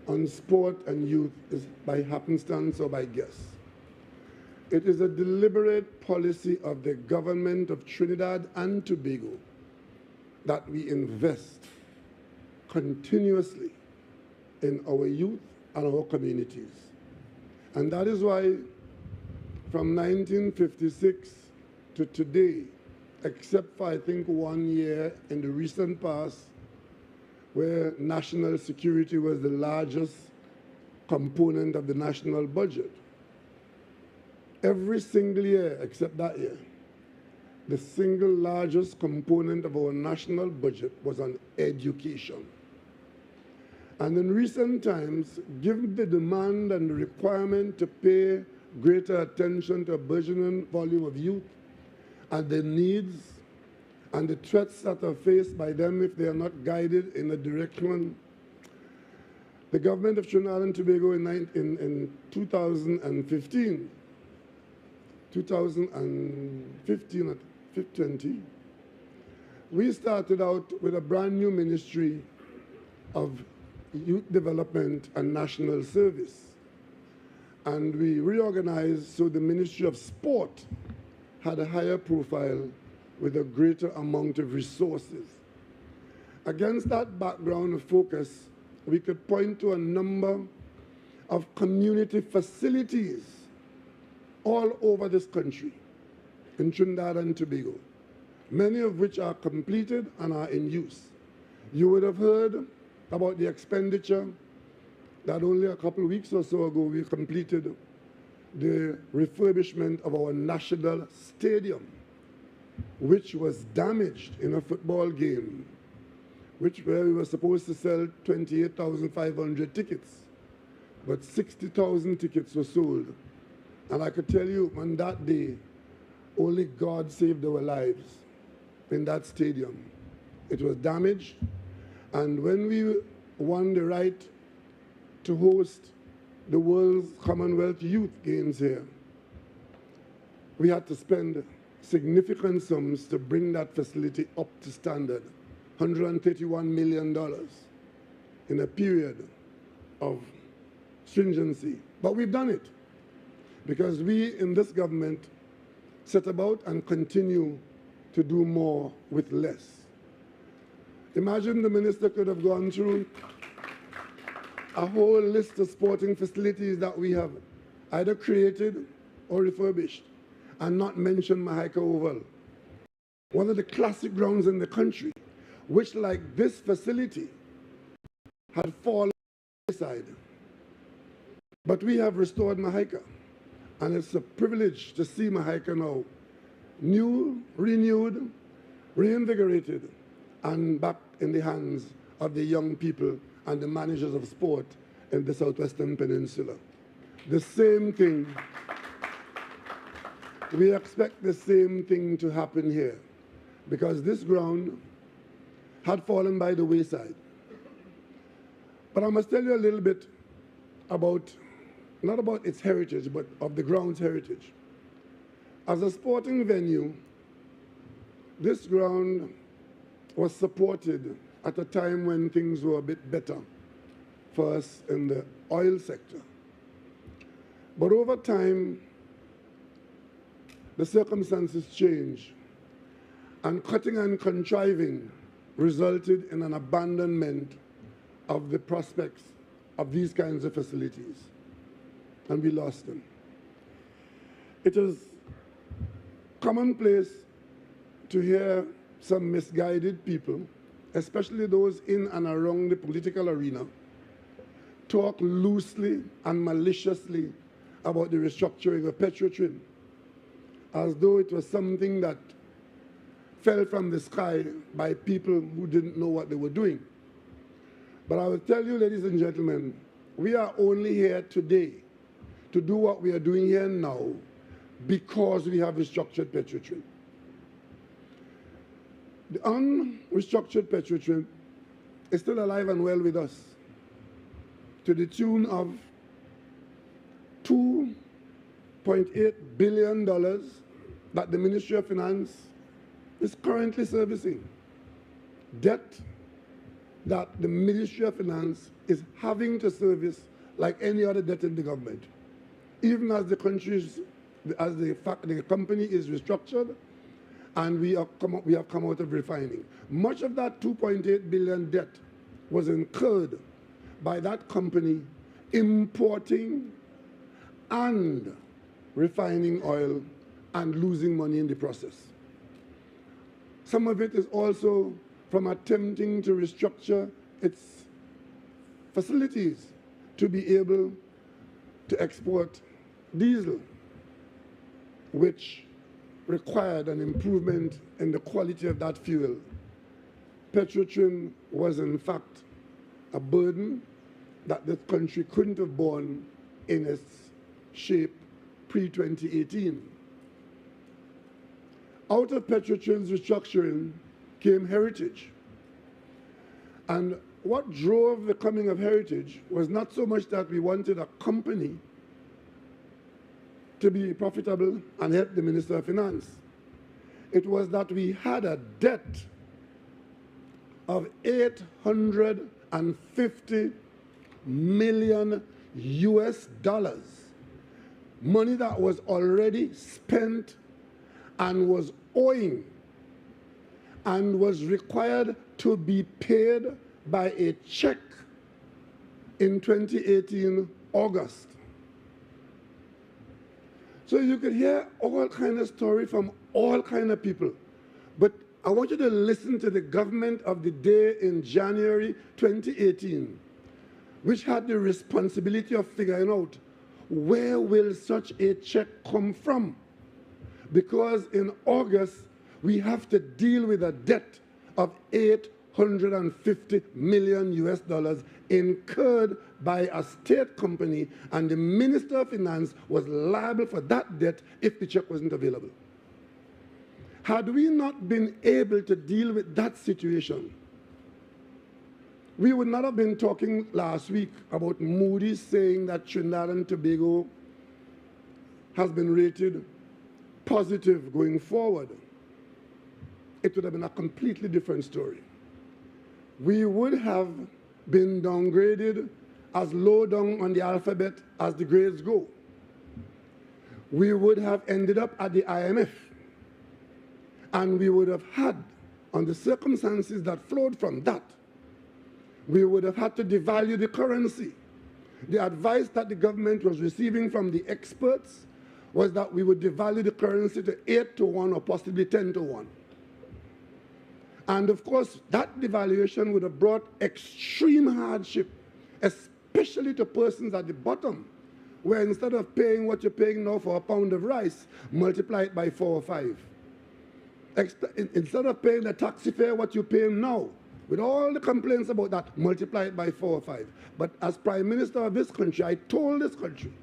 on sport and youth is by happenstance or by guess. It is a deliberate policy of the government of Trinidad and Tobago that we invest continuously in our youth and our communities. And that is why from 1956 to today, except for I think 1 year in the recent past, where national security was the largest component of the national budget, every single year except that year, the single largest component of our national budget was on education. And in recent times, given the demand and the requirement to pay greater attention to a burgeoning volume of youth and the needs and the threats that are faced by them if they are not guided in a direction, the government of Trinidad and Tobago in 2015, at 20, we started out with a brand new Ministry of Youth Development and National Service. And we reorganized so the Ministry of Sport had a higher profile with a greater amount of resources. Against that background of focus, we could point to a number of community facilities all over this country, in Trinidad and Tobago, many of which are completed and are in use. You would have heard about the expenditure that only a couple of weeks or so ago we completed the refurbishment of our national stadium, which was damaged in a football game, where we were supposed to sell 28,500 tickets, but 60,000 tickets were sold. And I could tell you on that day, only God saved our lives in that stadium. It was damaged, and when we won the right to host the World's Commonwealth Youth Games here, we had to spend significant sums to bring that facility up to standard, $131 million in a period of stringency. But we've done it because we in this government set about and continue to do more with less. Imagine the minister could have gone through a whole list of sporting facilities that we have either created or refurbished and not mention Mahaika Oval, one of the classic grounds in the country, which, like this facility, had fallen aside. But we have restored Mahaika, and it's a privilege to see Mahaika now new, renewed, reinvigorated, and back in the hands of the young people and the managers of sport in the Southwestern Peninsula. The same thing, we expect the same thing to happen here, because this ground had fallen by the wayside. But I must tell you a little bit about, not about its heritage, but of the ground's heritage. As a sporting venue, this ground was supported at a time when things were a bit better for us in the oil sector. But over time, the circumstances changed, and cutting and contriving resulted in an abandonment of the prospects of these kinds of facilities, and we lost them. It is commonplace to hear some misguided people, especially those in and around the political arena, talk loosely and maliciously about the restructuring of Petrotrin, as though it was something that fell from the sky by people who didn't know what they were doing. But I will tell you, ladies and gentlemen, we are only here today to do what we are doing here now because we have restructured Petrotrin. The unrestructured Petrotrin is still alive and well with us, to the tune of $2.8 billion that the Ministry of Finance is currently servicing. Debt that the Ministry of Finance is having to service like any other debt in the government, even as the company is restructured and we have come out of refining. Much of that $2.8 billion debt was incurred by that company importing and refining oil and losing money in the process. Some of it is also from attempting to restructure its facilities to be able to export diesel, which required an improvement in the quality of that fuel. Petrotrin was in fact a burden that this country couldn't have borne in its shape pre-2018. Out of Petrotrin's restructuring came Heritage. And what drove the coming of Heritage was not so much that we wanted a company to be profitable and help the Minister of Finance. It was that we had a debt of $850 million US, money that was already spent and was owing and was required to be paid by a check in 2018 August. So you could hear all kind of story from all kind of people, but I want you to listen to the government of the day in January 2018, which had the responsibility of figuring out where will such a check come from? Because in August, we have to deal with a debt of $850 million US incurred by a state company, and the Minister of Finance was liable for that debt if the check wasn't available. Had we not been able to deal with that situation, we would not have been talking last week about Moody's saying that Trinidad and Tobago has been rated positive going forward, it would have been a completely different story. We would have been downgraded as low down on the alphabet as the grades go. We would have ended up at the IMF, and we would have had, on the circumstances that flowed from that, we would have had to devalue the currency. The advice that the government was receiving from the experts was that we would devalue the currency to 8 to 1 or possibly 10 to 1. And of course, that devaluation would have brought extreme hardship, especially to persons at the bottom, where instead of paying what you're paying now for a pound of rice, multiply it by 4 or 5. Instead of paying the taxi fare what you're paying now, with all the complaints about that, multiply it by 4 or 5. But as Prime Minister of this country, I told this country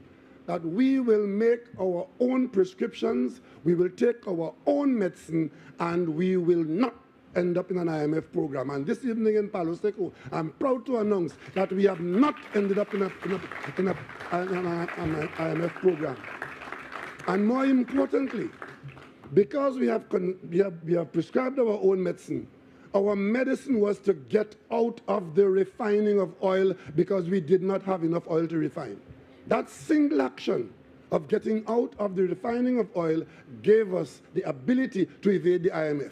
that we will make our own prescriptions, we will take our own medicine, and we will not end up in an IMF program. And this evening in Palo Seco, I'm proud to announce that we have not ended up in an IMF program. And more importantly, because we have prescribed our own medicine, our medicine was to get out of the refining of oil because we did not have enough oil to refine. That single action of getting out of the refining of oil gave us the ability to evade the IMF.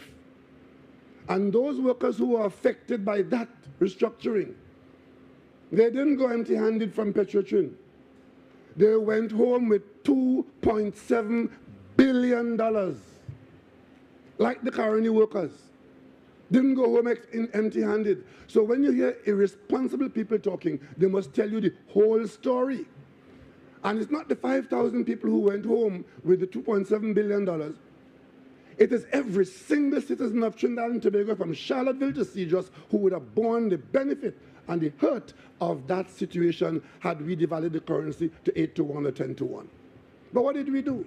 And those workers who were affected by that restructuring, they didn't go empty-handed from Petrotrin. They went home with $2.7 billion, like the Caroni workers. Didn't go home empty-handed. So when you hear irresponsible people talking, they must tell you the whole story. And it's not the 5,000 people who went home with the $2.7 billion. It is every single citizen of Trinidad and Tobago from Charlottesville to Cedros who would have borne the benefit and the hurt of that situation had we devalued the currency to 8 to 1 or 10 to 1. But what did we do?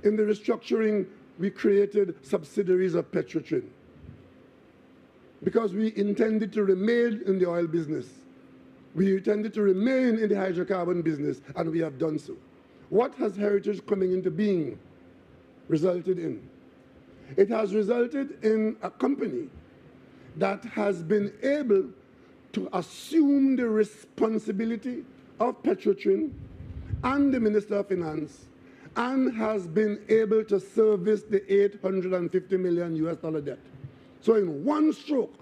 In the restructuring, we created subsidiaries of Petrotrin, because we intended to remain in the oil business. We intended to remain in the hydrocarbon business, and we have done so. What has Heritage coming into being resulted in? It has resulted in a company that has been able to assume the responsibility of Petrotrin and the Minister of Finance, and has been able to service the $850 million US debt. So in one stroke,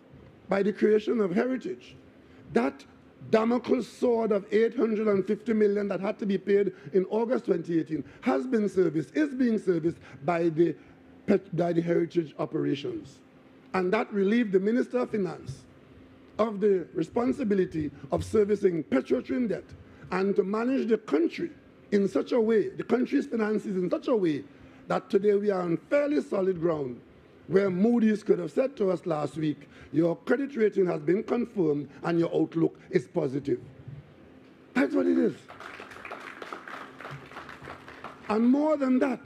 by the creation of Heritage, that Damocles sword of $850 million that had to be paid in August 2018 has been serviced, is being serviced by the Heritage operations. And that relieved the Minister of Finance of the responsibility of servicing Petrotrin debt and to manage the country in such a way, the country's finances in such a way, that today we are on fairly solid ground, where Moody's could have said to us last week, your credit rating has been confirmed and your outlook is positive. That's what it is. And more than that,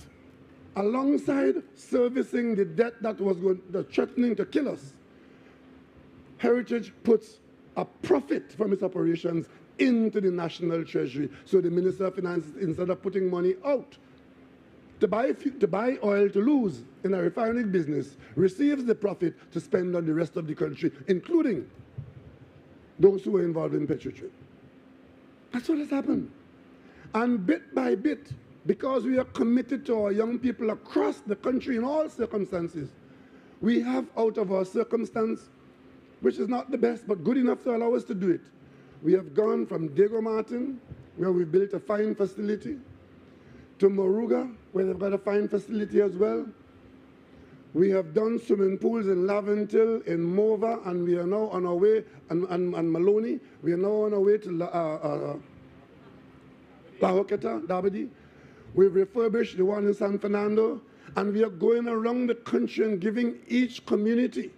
alongside servicing the debt that was threatening to kill us, Heritage puts a profit from its operations into the national treasury. So the Minister of Finance, instead of putting money out to buy oil to lose in a refining business, receives the profit to spend on the rest of the country, including those who were involved in Petrotrin. That's what has happened. And bit by bit, because we are committed to our young people across the country in all circumstances, we have, out of our circumstance, which is not the best, but good enough to allow us to do it, we have gone from Diego Martin, where we built a fine facility, to Moruga, where they've got a fine facility as well. We have done swimming pools in Laventil, in Mova, and we are now on our way, and Maloney, we are now on our way to La Hoqueta, Dabadi. We've refurbished the one in San Fernando, and we are going around the country and giving each community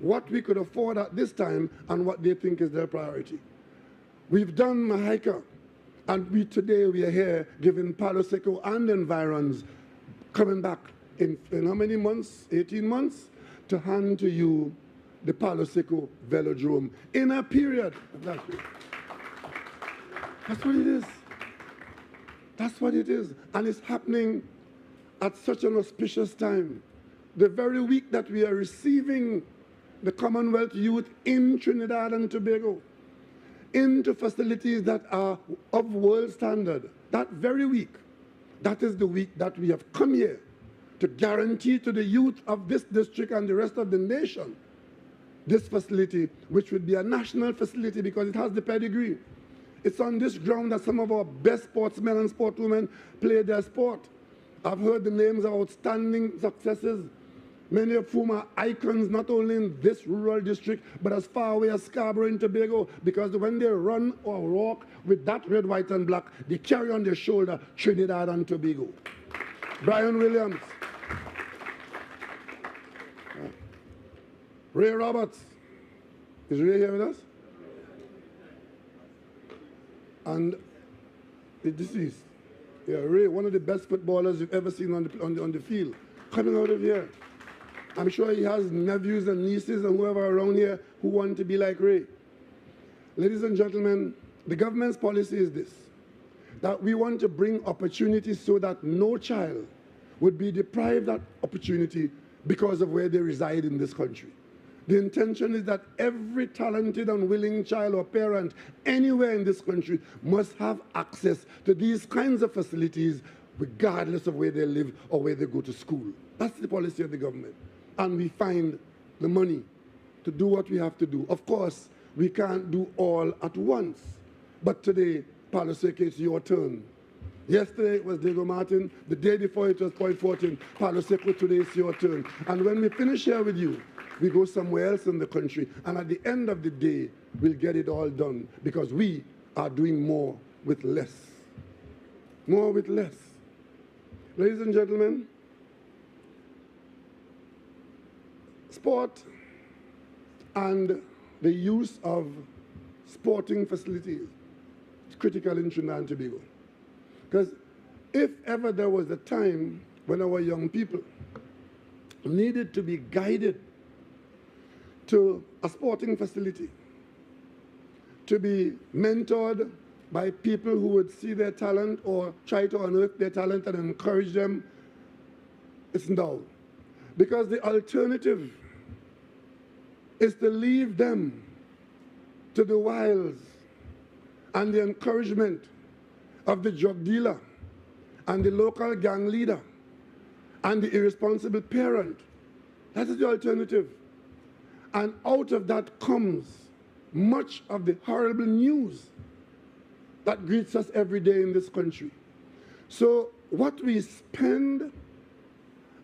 what we could afford at this time and what they think is their priority. We've done Mahaica, and today we are here giving Palo Seco and environs, coming back in how many months? 18 months, to hand to you the Palo Seco Velodrome in a period. That's what it is. That's what it is. And it's happening at such an auspicious time, the very week that we are receiving the Commonwealth youth in Trinidad and Tobago into facilities that are of world standard, that very week, that is the week that we have come here to guarantee to the youth of this district and the rest of the nation this facility, which would be a national facility because it has the pedigree. It's on this ground that some of our best sportsmen and sportwomen play their sport. I've heard the names of outstanding successes, many of whom are icons not only in this rural district, but as far away as Scarborough and Tobago, because when they run or walk with that red, white, and black, they carry on their shoulder Trinidad and Tobago. Brian Williams, Ray Roberts. Is Ray here with us? And the deceased. Yeah, Ray, one of the best footballers you've ever seen on the field, coming out of here. I'm sure he has nephews and nieces and whoever around here who want to be like Ray. Ladies and gentlemen, the government's policy is this, that we want to bring opportunities so that no child would be deprived that opportunity because of where they reside in this country. The intention is that every talented and willing child or parent anywhere in this country must have access to these kinds of facilities regardless of where they live or where they go to school. That's the policy of the government. And we find the money to do what we have to do. Of course, we can't do all at once. But today, Palo Seco, it's your turn. Yesterday it was Diego Martin. The day before it was Point 14. Palo Seco, today it's your turn. And when we finish here with you, we go somewhere else in the country. And at the end of the day, we'll get it all done because we are doing more with less. More with less. Ladies and gentlemen, sport and the use of sporting facilities is critical in Trinidad and Tobago. Because if ever there was a time when our young people needed to be guided to a sporting facility, to be mentored by people who would see their talent or try to unearth their talent and encourage them, it's now. Because the alternative is to leave them to the wiles and the encouragement of the drug dealer and the local gang leader and the irresponsible parent. That is the alternative. And out of that comes much of the horrible news that greets us every day in this country. So what we spend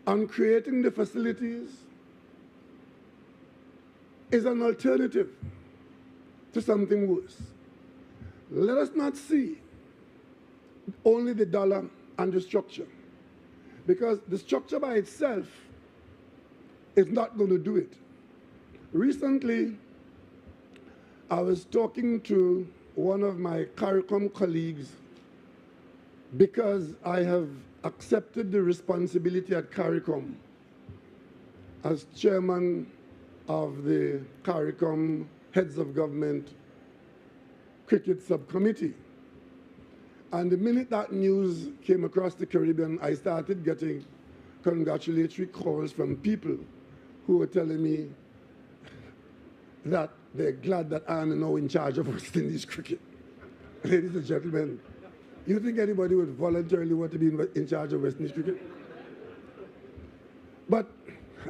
on creating the facilities is an alternative to something worse. Let us not see only the dollar and the structure, because the structure by itself is not going to do it. Recently, I was talking to one of my CARICOM colleagues because I have accepted the responsibility at CARICOM as chairman of the CARICOM Heads of Government Cricket Subcommittee. And the minute that news came across the Caribbean, I started getting congratulatory calls from people who were telling me that they're glad that I'm now in charge of West Indies cricket. Ladies and gentlemen, you think anybody would voluntarily want to be in charge of West Indies cricket? But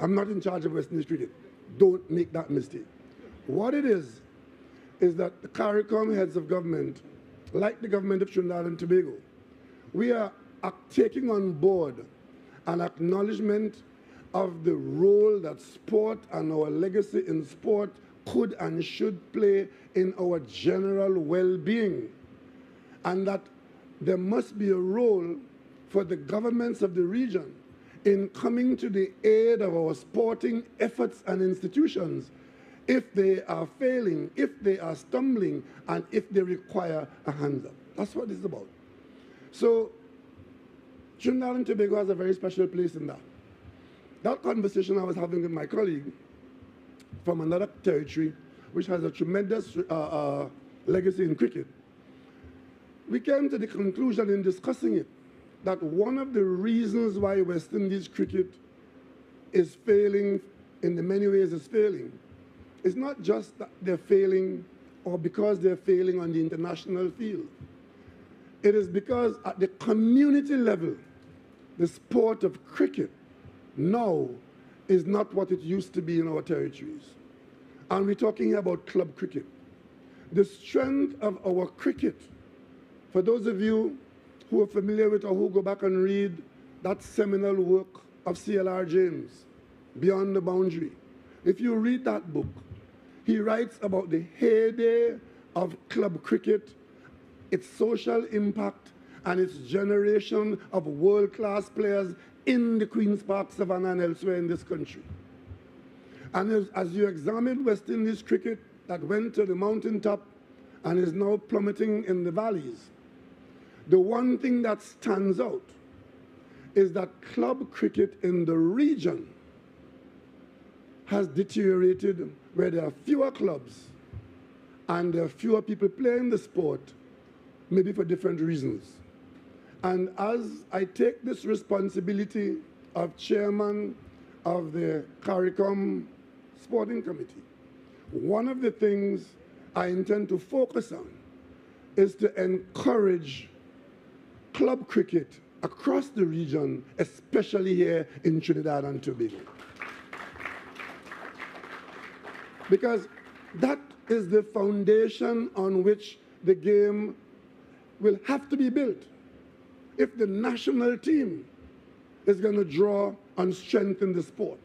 I'm not in charge of West Indies cricket. Don't make that mistake. What it is that the CARICOM heads of government, like the government of Trinidad and Tobago, we are taking on board an acknowledgement of the role that sport and our legacy in sport could and should play in our general well-being, and that there must be a role for the governments of the region in coming to the aid of our sporting efforts and institutions if they are failing, if they are stumbling, and if they require a hands up. That's what it's about. So Trinidad and Tobago has a very special place in that. That conversation I was having with my colleague from another territory, which has a tremendous legacy in cricket, we came to the conclusion in discussing it that one of the reasons why West Indies cricket is failing, in the many ways is failing, is not just that they're failing or because they're failing on the international field. It is because at the community level, the sport of cricket now is not what it used to be in our territories. And we're talking here about club cricket. The strength of our cricket, for those of you who are familiar with or who go back and read that seminal work of C.L.R. James, Beyond the Boundary, if you read that book, he writes about the heyday of club cricket, its social impact, and its generation of world-class players in the Queen's Park Savannah and elsewhere in this country. And as you examine West Indies cricket that went to the mountaintop and is now plummeting in the valleys, the one thing that stands out is that club cricket in the region has deteriorated, where there are fewer clubs and there are fewer people playing the sport, maybe for different reasons. And as I take this responsibility of chairman of the CARICOM Sporting Committee, one of the things I intend to focus on is to encourage club cricket across the region, especially here in Trinidad and Tobago. Because that is the foundation on which the game will have to be built. If the national team is going to draw and strengthen the sport.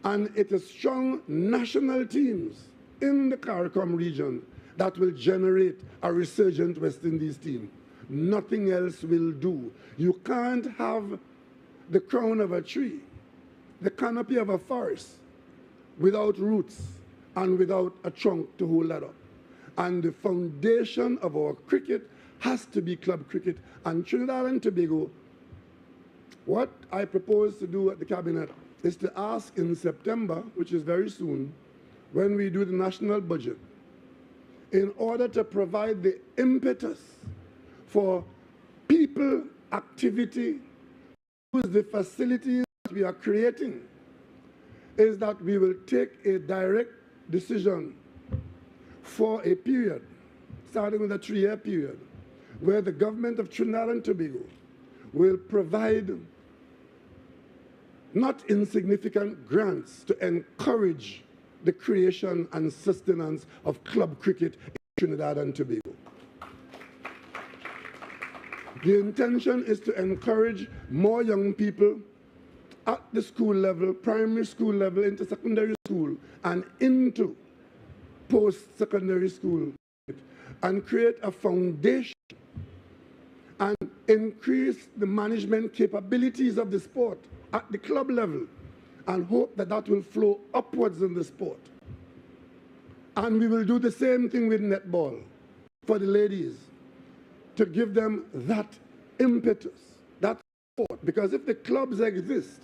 And it is strong national teams in the CARICOM region that will generate a resurgent West Indies team. Nothing else will do. You can't have the crown of a tree, the canopy of a forest, without roots and without a trunk to hold that up. And the foundation of our cricket has to be club cricket. And Trinidad and Tobago, what I propose to do at the Cabinet is to ask in September, which is very soon, when we do the national budget, in order to provide the impetus for people activity, use the facilities that we are creating, is that we will take a direct decision for a period, starting with a 3-year period, where the government of Trinidad and Tobago will provide not insignificant grants to encourage the creation and sustenance of club cricket in Trinidad and Tobago. The intention is to encourage more young people at the school level, primary school level, into secondary school, and into post-secondary school, and create a foundation and increase the management capabilities of the sport at the club level, and hope that that will flow upwards in the sport. And we will do the same thing with netball for the ladies, to give them that impetus, that support. Because if the clubs exist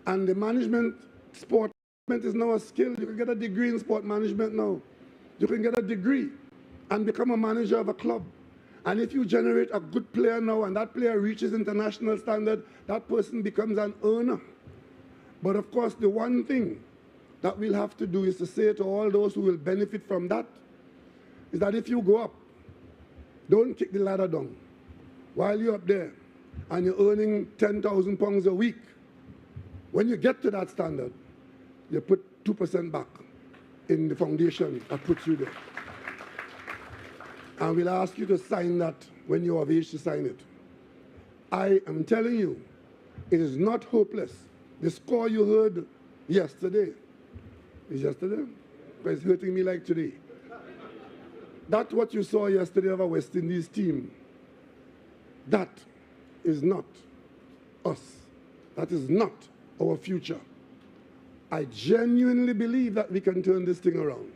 and the management, sport management is now a skill, you can get a degree in sport management now. You can get a degree and become a manager of a club. And if you generate a good player now and that player reaches international standard, that person becomes an earner. But of course, the one thing that we'll have to do is to say to all those who will benefit from that, is that if you go up, don't kick the ladder down. While you're up there and you're earning £10,000 a week, when you get to that standard, you put 2% back in the foundation that puts you there. And we'll ask you to sign that when you're of age to sign it. I am telling you, it is not hopeless. The score you heard yesterday, is yesterday? But it's hurting me like today. That's what you saw yesterday of a West Indies team. That is not us. That is not our future. I genuinely believe that we can turn this thing around.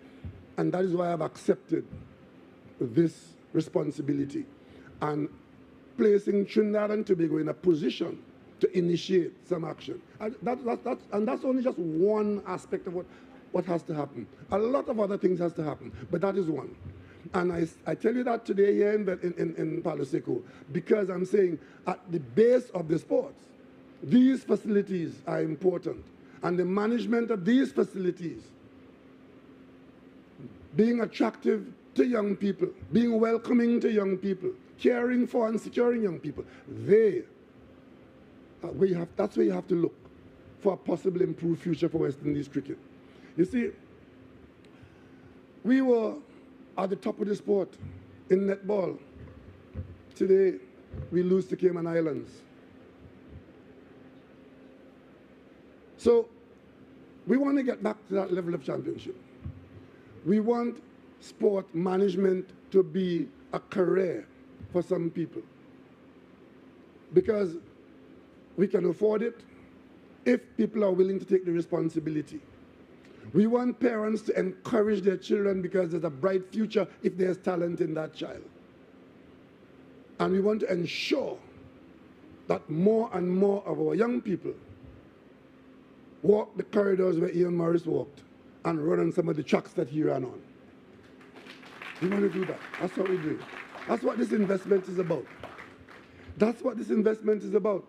And that is why I've accepted this responsibility and placing Trinidad and Tobago in a position to initiate some action. And that's only just one aspect of what has to happen. A lot of other things has to happen, but that is one. And I tell you that today here in Palo Seco, because I'm saying at the base of the sports, these facilities are important. And the management of these facilities, being attractive to young people, being welcoming to young people, caring for and securing young people, that's where you have to look for a possible improved future for West Indies cricket. You see, we were at the top of the sport in netball. Today, we lose to Cayman Islands. So, we want to get back to that level of championship. We want sport management to be a career for some people, because we can afford it if people are willing to take the responsibility. We want parents to encourage their children because there's a bright future if there's talent in that child. And we want to ensure that more and more of our young people walk the corridors where Ian Morris walked and run on some of the tracks that he ran on. We want to do that. That's what we do. That's what this investment is about. That's what this investment is about.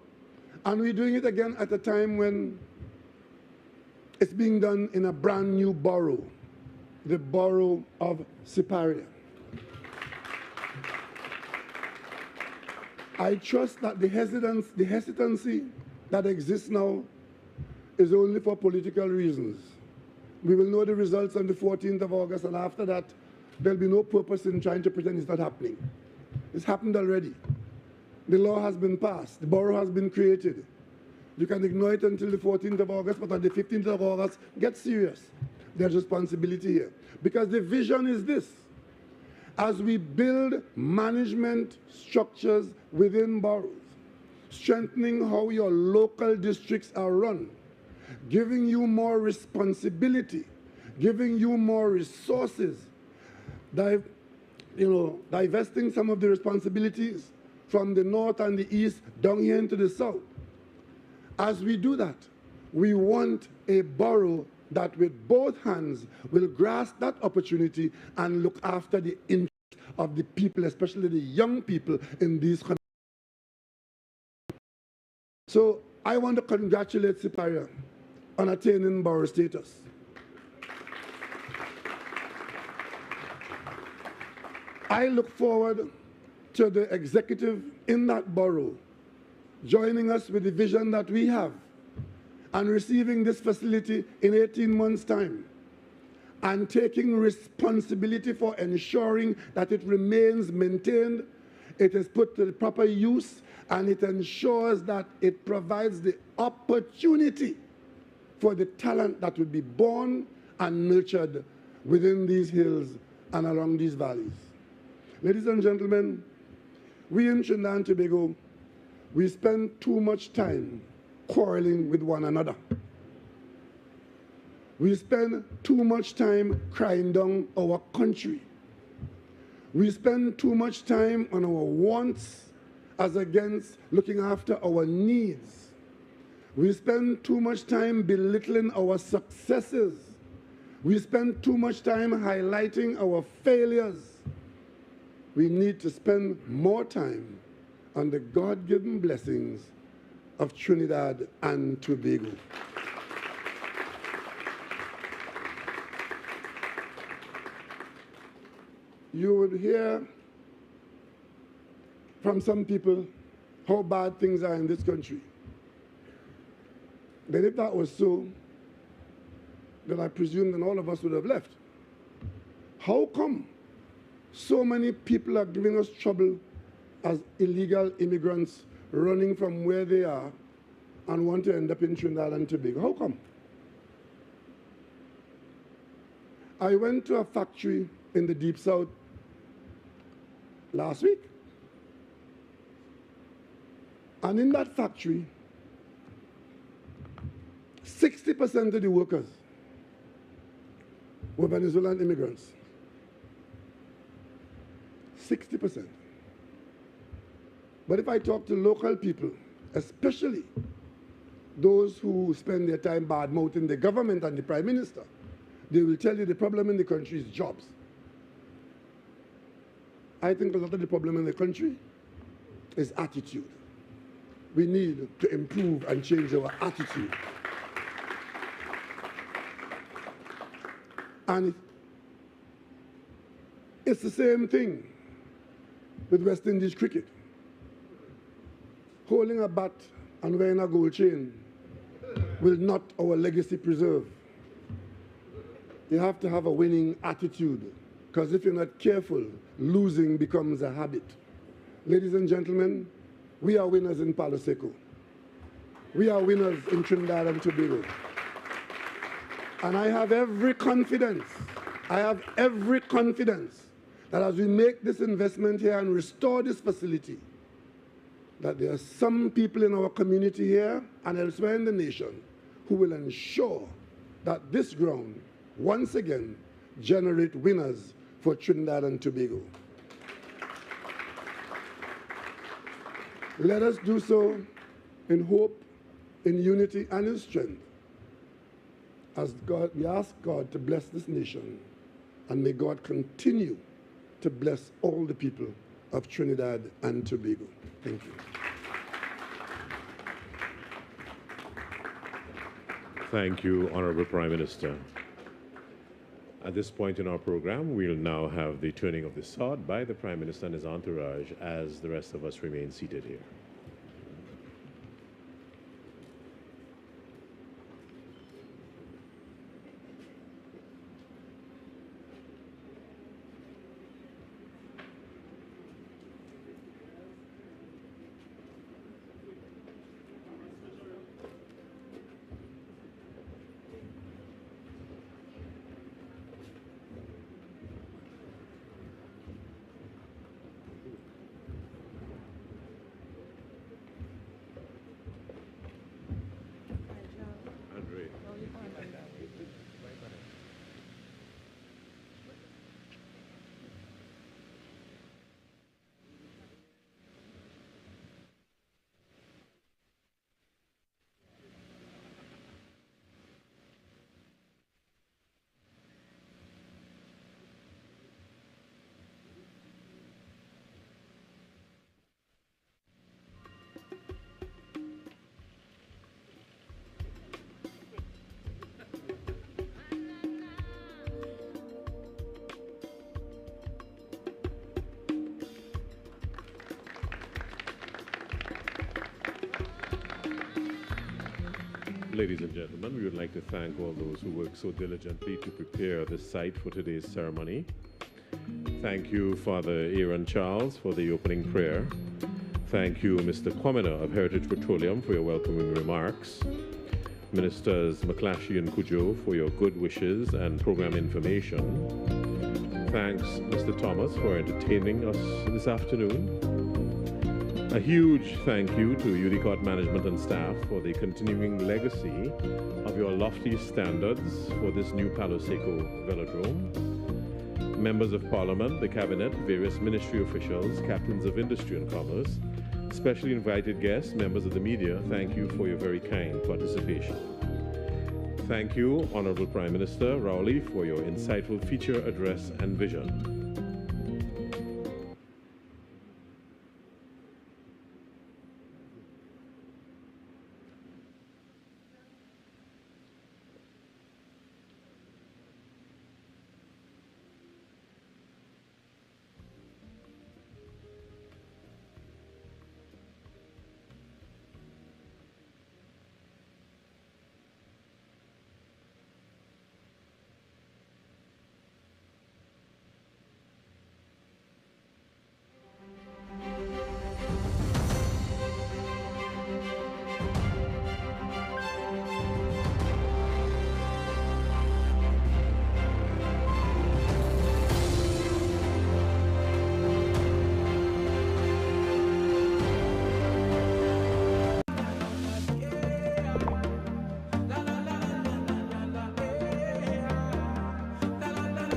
And we're doing it again at a time when it's being done in a brand new borough, the borough of Siparia. I trust that the hesitancy that exists now is only for political reasons. We will know the results on the 14th of August, and after that, there'll be no purpose in trying to pretend it's not happening. It's happened already. The law has been passed. The borough has been created. You can ignore it until the 14th of August, but on the 15th of August, get serious. There's responsibility here. Because the vision is this. As we build management structures within boroughs, strengthening how your local districts are run, giving you more responsibility, giving you more resources, divesting some of the responsibilities from the north and the east down here into the south. As we do that, we want a borough that with both hands will grasp that opportunity and look after the interests of the people, especially the young people in these countries. So I want to congratulate Siparia on attaining borough status. I look forward to the executive in that borough joining us with the vision that we have and receiving this facility in 18 months' time and taking responsibility for ensuring that it remains maintained, it is put to the proper use, and it ensures that it provides the opportunity for the talent that will be born and nurtured within these hills and along these valleys. Ladies and gentlemen, we in Trinidad and Tobago, we spend too much time quarreling with one another. We spend too much time crying down our country. We spend too much time on our wants as against looking after our needs. We spend too much time belittling our successes. We spend too much time highlighting our failures. We need to spend more time on the God-given blessings of Trinidad and Tobago. You would hear from some people how bad things are in this country. Then if that was so, then I presume then all of us would have left. How come so many people are giving us trouble as illegal immigrants running from where they are and want to end up in Trinidad and Tobago? How come? I went to a factory in the Deep South last week. And in that factory, 60% of the workers were Venezuelan immigrants. 60%. But if I talk to local people, especially those who spend their time bad-mouthing the government and the Prime Minister, they will tell you the problem in the country is jobs. I think a lot of the problem in the country is attitude. We need to improve and change our attitude. And it's the same thing with West Indies cricket. Holding a bat and wearing a gold chain will not our legacy preserve. You have to have a winning attitude, because if you're not careful, losing becomes a habit. Ladies and gentlemen, we are winners in Palo Seco. We are winners in Trinidad and Tobago. And I have every confidence that as we make this investment here and restore this facility, that there are some people in our community here and elsewhere in the nation who will ensure that this ground, once again, generate winners for Trinidad and Tobago. Let us do so in hope, in unity, and in strength. As God, we ask God to bless this nation, and may God continue to bless all the people of Trinidad and Tobago. Thank you. Thank you, Honorable Prime Minister. At this point in our program, we'll now have the turning of the sword by the Prime Minister and his entourage as the rest of us remain seated here. Ladies and gentlemen, we would like to thank all those who worked so diligently to prepare the site for today's ceremony. Thank you, Father Aaron Charles, for the opening prayer. Thank you, Mr. Quamina of Heritage Petroleum, for your welcoming remarks. Ministers McClashy and Cujo for your good wishes and program information. Thanks, Mr. Thomas, for entertaining us this afternoon. A huge thank you to UDCOT management and staff for the continuing legacy of your lofty standards for this new Palo Seco Velodrome. Members of Parliament, the Cabinet, various ministry officials, captains of industry and commerce, specially invited guests, members of the media, thank you for your very kind participation. Thank you, Honorable Prime Minister Rowley, for your insightful feature address and vision.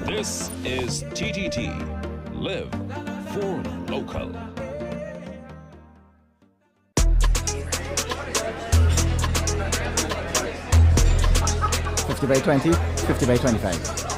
This is TTT. Live for local. 50 by 20, 50 by 25.